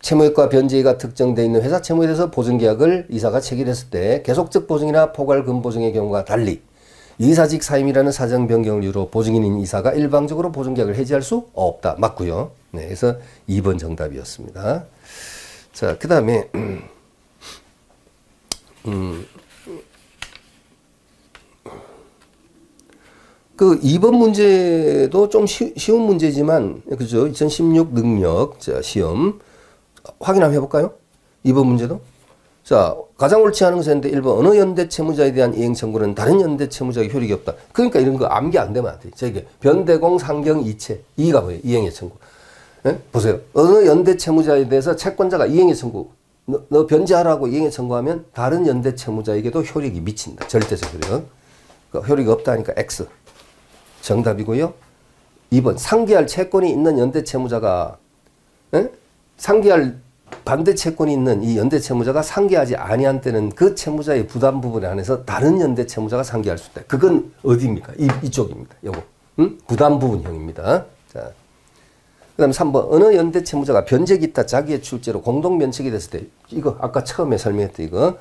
채무액과 변제가 특정되어 있는 회사 채무에 대해서 보증계약을 이사가 체결했을 때 계속적 보증이나 포괄금 보증의 경우가 달리 이사직 사임이라는 사정 변경을 이유로 보증인인 이사가 일방적으로 보증계약을 해지할 수 없다. 맞고요. 네, 그래서 2번 정답이었습니다. 자, 그 다음에 그 2번 문제도 좀 쉬운 문제지만, 그죠? 2016 능력, 자, 시험. 확인 한번 해볼까요? 2번 문제도. 자, 가장 옳지 않은 것은 1번. 어느 연대 채무자에 대한 이행 청구는 다른 연대 채무자에게 효력이 없다. 그러니까 이런 거 암기 안 되면 안 돼. 자, 이게 변대공, 상경, 이체. 이가 뭐예요? 이행의 청구. 보세요. 어느 연대 채무자에 대해서 채권자가 이행의 청구. 너 변제하라고 이행의 청구하면 다른 연대 채무자에게도 효력이 미친다. 절대적 효력. 그러니까 효력이 없다 하니까 X. 정답이고요. 2번. 상기할 채권이 있는 연대 채무자가, 상기할 반대 채권이 있는 이 연대 채무자가 상기하지 아니한 때는 그 채무자의 부담 부분에 한해서 다른 연대 채무자가 상기할 수 있다. 그건 어디입니까? 이쪽입니다. 요거. 부담 부분형입니다. 자. 그 다음에 3번. 어느 연대 채무자가 변제 기타 자기의 출제로 공동 면책이 됐을 때, 이거 아까 처음에 설명했던 이거,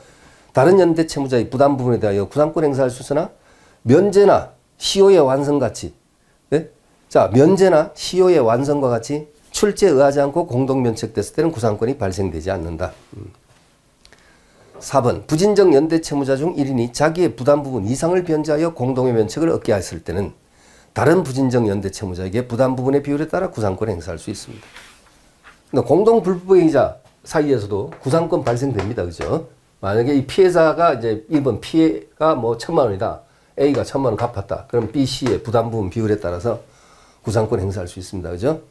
다른 연대 채무자의 부담 부분에 대하여 구상권 행사할 수 있으나 면제나 시효의 완성같이, 자, 면제나 시효의 완성과 같이 출제에 의하지 않고 공동 면책됐을 때는 구상권이 발생되지 않는다. 4번. 부진적 연대 채무자 중 1인이 자기의 부담 부분 이상을 변제하여 공동의 면책을 얻게 했을 때는 다른 부진적 연대 채무자에게 부담 부분의 비율에 따라 구상권을 행사할 수 있습니다. 그러니까 공동 불법행위자 사이에서도 구상권 발생됩니다. 그죠? 만약에 이 피해자가 이제 1번 피해가 뭐 1,000만 원이다. A가 1,000만 원 갚았다. 그럼 B, C의 부담 부분 비율에 따라서 구상권 행사할 수 있습니다. 그죠?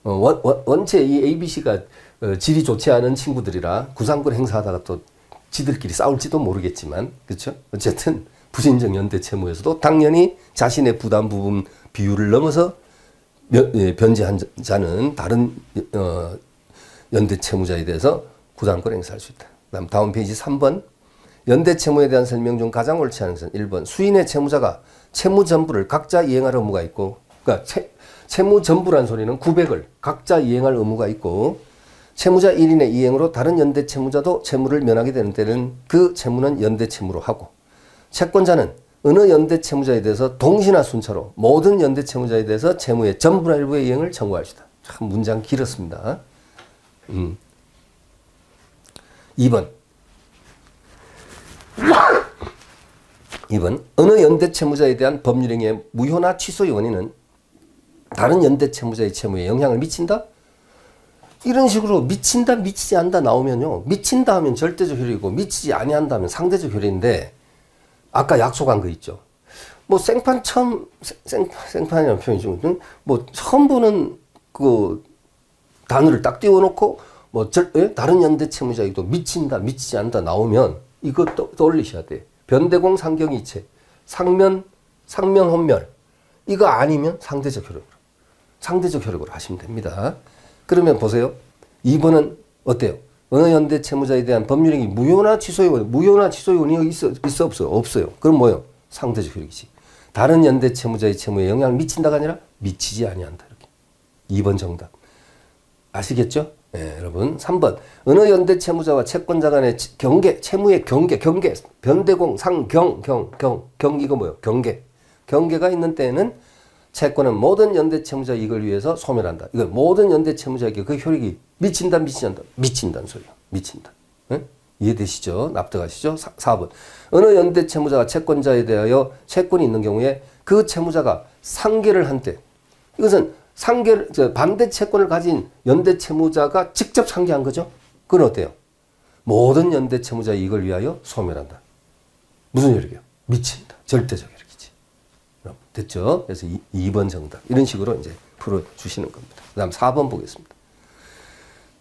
원체 이 A, B, C가 질이 좋지 않은 친구들이라 구상권 행사하다가 또 지들끼리 싸울지도 모르겠지만, 그렇죠? 어쨌든 부진적 연대 채무에서도 당연히 자신의 부담 부분 비율을 넘어서 변제한 자는 다른 연대 채무자에 대해서 구상권 행사할 수 있다. 다음 페이지 3번. 연대 채무에 대한 설명 중 가장 옳지 않은 것은 1번 수인의 채무자가 채무 전부를 각자 이행할 의무가 있고, 그러니까 채무 전부란 소리는 900을 각자 이행할 의무가 있고, 채무자 1인의 이행으로 다른 연대 채무자도 채무를 면하게 되는 때는 그 채무는 연대 채무로 하고, 채권자는 어느 연대 채무자에 대해서 동시나 순차로 모든 연대 채무자에 대해서 채무의 전부나 일부의 이행을 청구할 수 있다. 참 문장 길었습니다. 2번 어느 연대 채무자에 대한 법률행위의 무효나 취소의 원인은 다른 연대 채무자의 채무에 영향을 미친다? 이런 식으로 미친다, 미치지 않다 나오면요. 미친다 하면 절대적 효력이고 미치지 아니한다 하면 상대적 효력인데, 아까 약속한 거 있죠. 뭐 생판이라는 표현이 좀, 뭐 처음 보는 그 단어를 딱 띄워놓고 뭐 다른 연대 채무자에도 미친다, 미치지 않다 나오면 이거 떠올리셔야 돼. 변대공 상경이체, 상면 혼멸. 이거 아니면 상대적 효력으로 하시면 됩니다. 그러면 보세요. 2번은 어때요? 어느 연대 채무자에 대한 법률행위 무효나 취소의 원인이 있어 없어요? 없어요. 그럼 뭐요? 상대적 효력이지. 다른 연대 채무자의 채무에 영향을 미친다가 아니라 미치지 아니한다. 이렇게. 2번 정답. 아시겠죠? 네, 여러분. 3번. 어느 연대 채무자와 채권자 간의 채무의 경계, 변대공, 경, 이거 뭐예요? 경계가 있는 때에는 채권은 모든 연대 채무자 이익을 위해서 소멸한다. 이거 모든 연대 채무자에게 그 효력이 미친다, 미치지 않다. 미친다는 소리야. 미친다. 네? 이해되시죠? 납득하시죠? 4번. 어느 연대 채무자가 채권자에 대하여 채권이 있는 경우에 그 채무자가 상계를 한 때, 이것은 반대 채권을 가진 연대 채무자가 직접 상계한 거죠. 그건 어때요? 모든 연대 채무자 이익을 위하여 소멸한다. 무슨 효력이요? 미친다. 절대적 효력이지. 됐죠? 그래서 2번 정답. 이런 식으로 이제 풀어주시는 겁니다. 그 다음 4번 보겠습니다.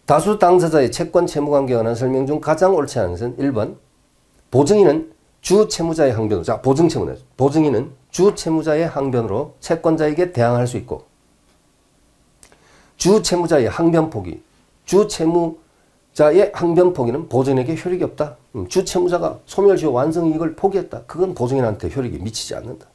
다수 당사자의 채권 채무관계에 관한 설명 중 가장 옳지 않은 것은 1번 보증인은 주 채무자의 항변으로, 자 보증 채무네. 보증인은 주 채무자의 항변으로 채권자에게 대항할 수 있고, 주 채무자의 항변 포기, 주 채무자의 항변 포기는 보증인에게 효력이 없다. 주 채무자가 소멸시효 완성 이익을 포기했다. 그건 보증인한테 효력이 미치지 않는다.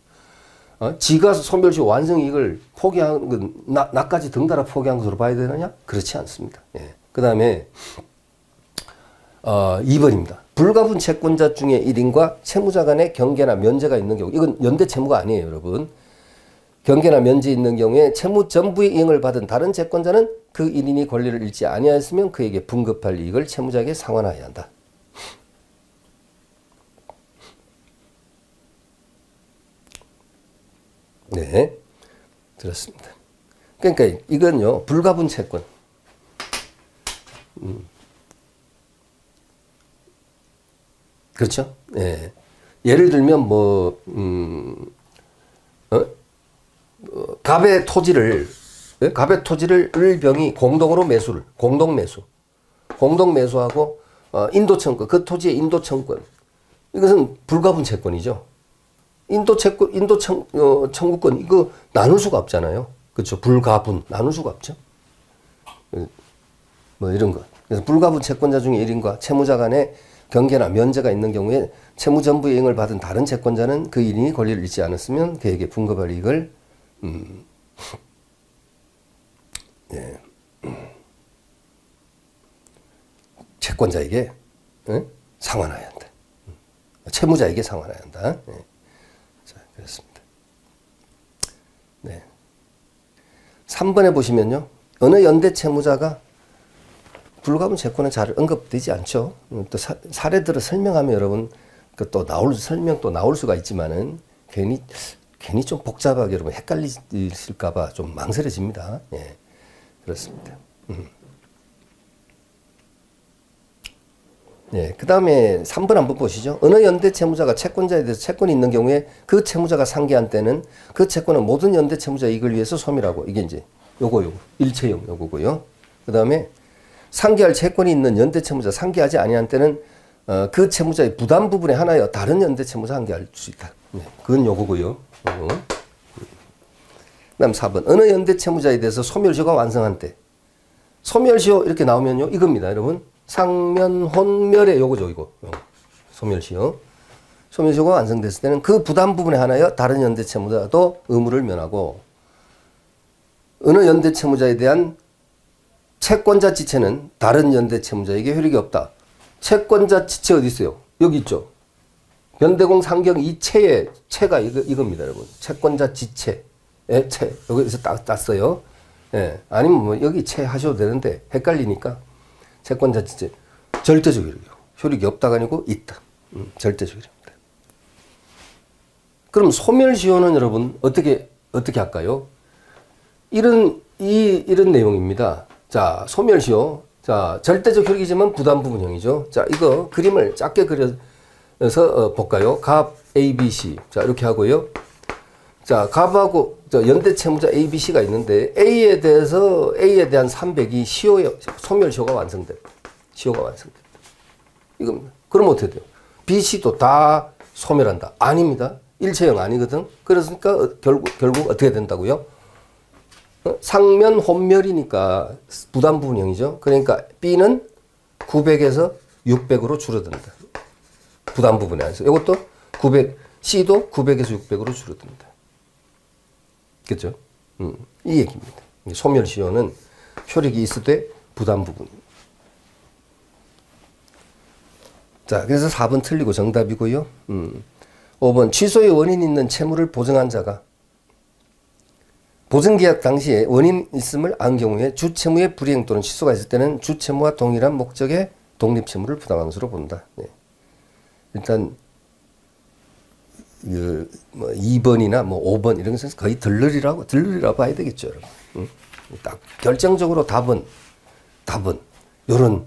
지가 소멸시효 완성 이익을 포기한 건 나까지 등달아 포기한 것으로 봐야 되느냐? 그렇지 않습니다. 예. 그 다음에 2번입니다. 불가분 채권자 중에 1인과 채무자 간의 경계나 면제가 있는 경우, 이건 연대 채무가 아니에요, 여러분. 경계나 면제 있는 경우에 채무 전부의 이행을 받은 다른 채권자는 그 1인이 권리를 잃지 아니하였으면 그에게 분급할 이익을 채무자에게 상환하여야 한다. 네, 들었습니다. 그러니까 이건요, 불가분 채권. 그렇죠? 예. 예를 들면 뭐 갑의 토지를 을병이 공동으로 공동 매수하고 인도청권, 그 토지의 인도청권, 이것은 불가분 채권이죠. 청구권 이거 나눌 수가 없잖아요. 그렇죠? 불가분 나눌 수가 없죠. 뭐 이런 거. 그래서 불가분 채권자 중에 1인과 채무자 간의 경계나 면제가 있는 경우에 채무 전부 이행을 받은 다른 채권자는 그 1인이 권리를 잃지 않았으면 그에게 분급할 이익을 예. 채권자에게 상환해야 한다. 채무자에게 상환해야 한다. 예. 자, 그렇습니다. 네. 3번에 보시면요. 어느 연대 채무자가 불가분 채권은 잘 언급되지 않죠. 또 사례들을 설명하면 여러분 또 나올 수가 있지만은 괜히 좀 복잡하게 여러분 헷갈리실까봐 좀 망설여집니다. 예. 그렇습니다. 예. 그 다음에 3번 한번 보시죠. 어느 연대 채무자가 채권자에 대해서 채권이 있는 경우에 그 채무자가 상계한 때는 그 채권은 모든 연대 채무자 이익을 위해서 소멸하고, 이게 이제 요거 일체형 요거고요. 그 다음에 상계할 채권이 있는 연대 채무자 상계하지 아니한 때는 그 채무자의 부담 부분에 하나여 다른 연대 채무자 상계할 수 있다. 네, 그건 요거고요. 그 다음 4번. 어느 연대 채무자에 대해서 소멸시효가 완성한 때. 소멸시효 이렇게 나오면요. 이겁니다. 여러분. 상면 혼멸의 요거죠. 이거. 소멸시효. 소멸시효가 완성됐을 때는 그 부담 부분에 한하여 다른 연대채무자도 의무를 면하고 어느 연대채무자에 대한 채권자 지체는 다른 연대채무자에게 효력이 없다. 채권자 지체 어디 있어요? 여기 있죠. 변대공 상경 이 채의 채가 이겁니다, 여러분. 채권자 지체의 채. 여기서 땄어요. 예. 아니면 뭐 여기 채 하셔도 되는데 헷갈리니까 채권자 지체. 절대적 효력이요. 효력이 없다가 아니고 있다. 절대적 효력입니다. 그럼 소멸시효는 여러분 어떻게 할까요? 이런 내용입니다. 자, 소멸시효. 자, 절대적 효력이지만 부담 부분형이죠. 자, 이거 그림을 작게 그려서 볼까요? 갑 A, B, C. 자, 이렇게 하고요. 자, 갑하고 연대채무자 A, B, C가 있는데 A에 대한 300이 소멸시효가 완성됩니다. 시효가 완성됩니다. 이겁니다. 그럼 어떻게 돼요? B, C도 다 소멸한다. 아닙니다. 일체형 아니거든. 그러니까 결국 어떻게 된다고요? 상면 혼멸이니까 부담 부분형이죠. 그러니까 B는 900에서 600으로 줄어든다. 부담 부분에 안에서. 이것도 C도 900에서 600으로 줄어든다. 그렇죠? 이 얘기입니다. 소멸시효는 효력이 있을 때 부담 부분입니다. 자, 그래서 4번 틀리고 정답이고요. 5번 취소의 원인 있는 채무를 보증한 자가 보증계약 당시에 원인 있음을 안 경우에 주채무의 불이행 또는 취소가 있을 때는 주채무와 동일한 목적의 독립채무를 부담한 것으로 본다. 네. 일단 뭐 2번이나 뭐 5번 이런 것은 거의 들러리라고 봐야 되겠죠, 여러분. 딱 결정적으로 답은 요런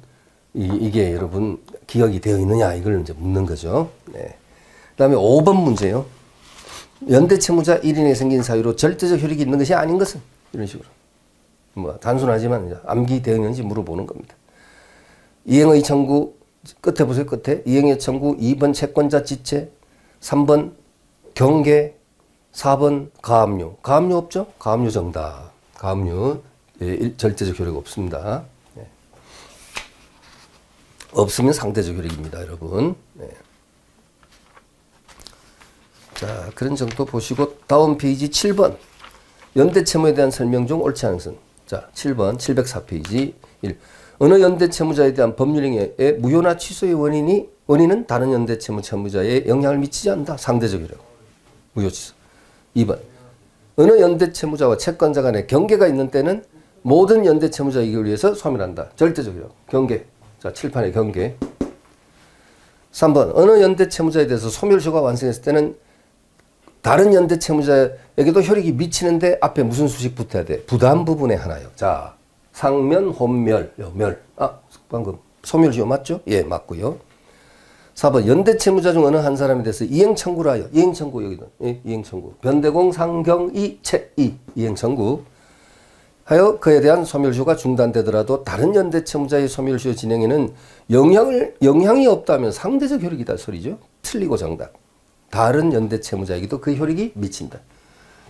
이게 여러분 기억이 되어 있느냐 이걸 이제 묻는 거죠. 네. 그다음에 5번 문제요. 연대채무자 1인에 생긴 사유로 절대적 효력이 있는 것이 아닌 것은 이런 식으로 뭐 단순하지만 이제 암기되어 있는지 물어보는 겁니다. 이행의 청구 끝에 보세요. 끝에 이행의 청구 2번 채권자 지체 3번 경계 4번 가압류. 가압류 없죠? 가압류 정답. 가압류 절대적 효력 없습니다. 네. 없으면 상대적 효력입니다, 여러분. 네. 자, 그런 정도 보시고 다음 페이지 7번 연대채무에 대한 설명 중 옳지 않은 것은 자, 7번 704페이지 1 어느 연대채무자에 대한 법률행위의 무효나 취소의 원인은 다른 연대채무자에 영향을 미치지 않는다. 상대적 효력. 무효 취소. 2번 어느 연대채무자와 채권자 간에 경계가 있는 때는 모든 연대채무자 이익을 위해서 소멸한다. 절대적 효력. 경계. 자, 칠판의 경계. 3번 어느 연대채무자에 대해서 소멸시효가 완성했을 때는 다른 연대채무자에게도 효력이 미치는데 앞에 무슨 수식 붙어야 돼? 부담 부분에 하나요. 자, 상면, 혼멸, 멸. 방금 소멸시효 맞죠? 예, 맞고요. 4번 연대채무자 중 어느 한 사람에 대해서 이행청구를 하여 이행청구 여기다. 예, 이행청구. 변대공, 상경, 이행청구 하여 그에 대한 소멸시효가 중단되더라도 다른 연대채무자의 소멸시효 진행에는 영향이 없다면 상대적 효력이다 소리죠. 틀리고 정답. 다른 연대채무자에게도 그 효력이 미친다.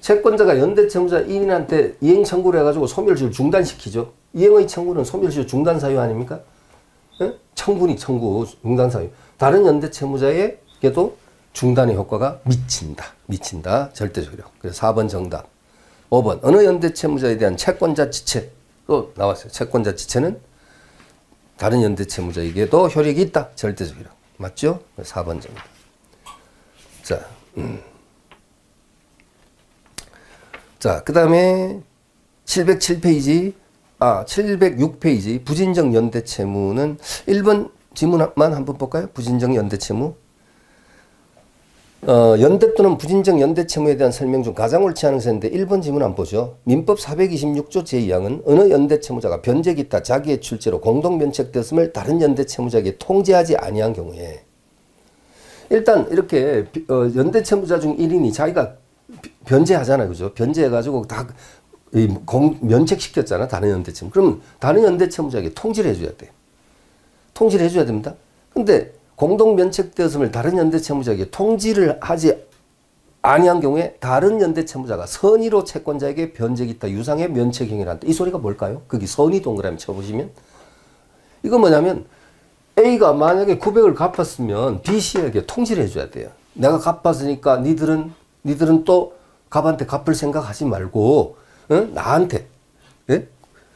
채권자가 연대채무자 1인한테 이행청구를 해가지고 소멸시효를 중단시키죠. 이행의 청구는 소멸시효 중단 사유 아닙니까? 예? 청구, 중단 사유. 다른 연대채무자에게도 중단의 효과가 미친다. 절대적 효력. 그래서 4번 정답. 5번 어느 연대채무자에 대한 채권자 지체 또 나왔어요. 채권자 지체는 다른 연대채무자에게도 효력이 있다. 절대적 효력. 맞죠? 4번 정답. 자, 그 다음에 707페이지, 706페이지 부진정 연대채무는 1번 지문만 한번 볼까요? 부진정 연대채무. 연대 또는 부진정 연대채무에 대한 설명 중 가장 옳지 않은 것인데 1번 지문 한번 보죠. 민법 426조 제2항은 어느 연대채무자가 변제 기타 자기의 출제로 공동 면책되었음을 다른 연대채무자에게 통지하지 아니한 경우에 일단 이렇게 연대채무자 중 1인이 자기가 변제하잖아요. 그죠? 변제해가지고 다 면책시켰잖아. 다른 연대채무. 그럼 다른 연대채무자에게 통지를 해줘야 돼. 통지를 해줘야 됩니다. 근데 공동 면책되었음을 다른 연대채무자에게 통지를 하지 아니한 경우에 다른 연대채무자가 선의로 채권자에게 변제기타 유상의 면책행위를 한다. 이 소리가 뭘까요? 거기 선의 동그라미 쳐보시면 이건 뭐냐면 A가 만약에 900을 갚았으면 B, C에게 통지를 해줘야 돼요. 내가 갚았으니까 니들은 또 갑한테 갚을 생각하지 말고 나한테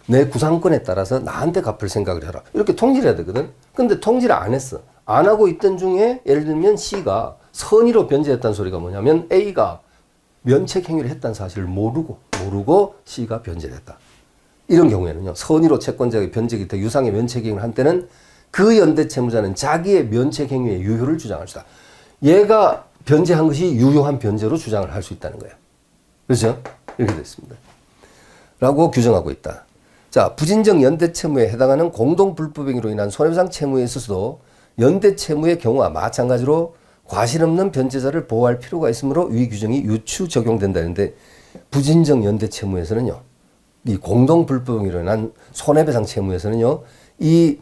내 구상권에 따라서 나한테 갚을 생각을 해라. 이렇게 통지를 해야 되거든. 근데 통지를 안 했어. 안 하고 있던 중에 예를 들면 C가 선의로 변제했다는 소리가 뭐냐면 A가 면책 행위를 했다는 사실을 모르고 C가 변제를 했다. 이런 경우에는요. 선의로 채권자에게 변제기 때 유상의 면책 행위를 한 때는 그 연대 채무자는 자기의 면책 행위의 유효를 주장할 수 있다. 얘가 변제한 것이 유효한 변제로 주장을 할 수 있다는 거예요. 그렇죠? 이렇게 됐습니다. 라고 규정하고 있다. 자, 부진정 연대 채무에 해당하는 공동 불법행위로 인한 손해배상 채무에 있어서도 연대 채무의 경우와 마찬가지로 과실 없는 변제자를 보호할 필요가 있으므로 위 규정이 유추 적용된다는데 부진정 연대 채무에서는요. 이 공동 불법행위로 인한 손해배상 채무에서는요. 이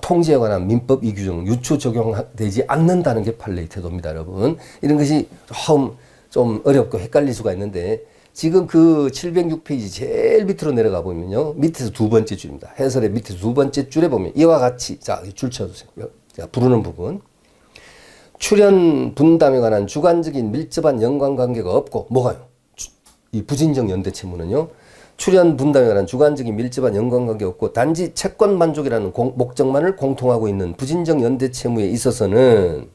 통지에 관한 민법 이 규정 유추 적용되지 않는다는 게 판례의 태도입니다, 여러분. 이런 것이 좀 어렵고 헷갈릴 수가 있는데 지금 그 706페이지 제일 밑으로 내려가 보면요. 밑에서 두 번째 줄입니다. 해설의 밑에서 두 번째 줄에 보면 이와 같이 자, 줄 쳐주세요. 제가 부르는 부분. 출연 분담에 관한 주관적인 밀접한 연관관계가 없고 뭐가요? 이 부진정 연대 채무는요. 출연 분담에 관한 주관적인 밀접한 연관관계 없고 단지 채권 만족이라는 목적만을 공통하고 있는 부진정 연대 채무에 있어서는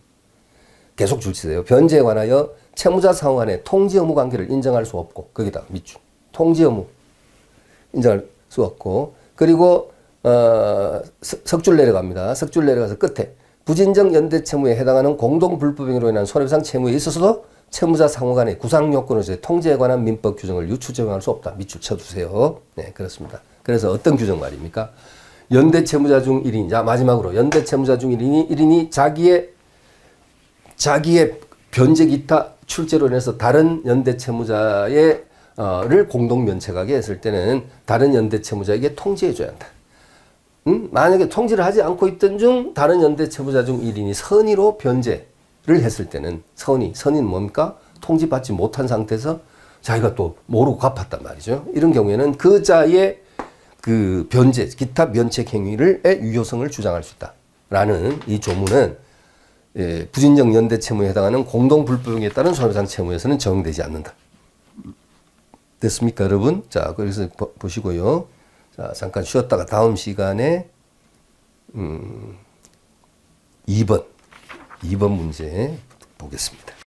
계속 줄치세요. 변제에 관하여 채무자 상호 간의 통지 의무 관계를 인정할 수 없고 거기다 밑줄 통지 의무 인정할 수 없고 그리고 석줄 내려갑니다. 석줄 내려가서 끝에 부진정 연대 채무에 해당하는 공동 불법행위로 인한 손해배상 채무에 있어서도 채무자 상호 간의 구상 요건으로서의 통지에 관한 민법 규정을 유추 적용할 수 없다. 밑줄 쳐주세요. 네, 그렇습니다. 그래서 어떤 규정 말입니까? 연대 채무자 중 1인, 자, 마지막으로 연대 채무자 중 1인이 자기의 변제 기타 출제로 인해서 다른 연대 채무자의 를 공동 면책하게 했을 때는 다른 연대 채무자에게 통지해 줘야 한다. 만약에 통지를 하지 않고 있던 중 다른 연대 채무자 중 1인이 선의로 변제를 했을 때는 선의는 뭡니까? 통지받지 못한 상태에서 자기가 또 모르고 갚았단 말이죠. 이런 경우에는 그 자의 그 변제, 기타 면책 행위의 유효성을 주장할 수 있다. 라는 이 조문은 부진정 연대 채무에 해당하는 공동 불법행위에 따른 손해배상 채무에서는 적용되지 않는다. 됐습니까, 여러분? 자, 그래서 보시고요. 자, 잠깐 쉬었다가 다음 시간에 2번 문제 보겠습니다.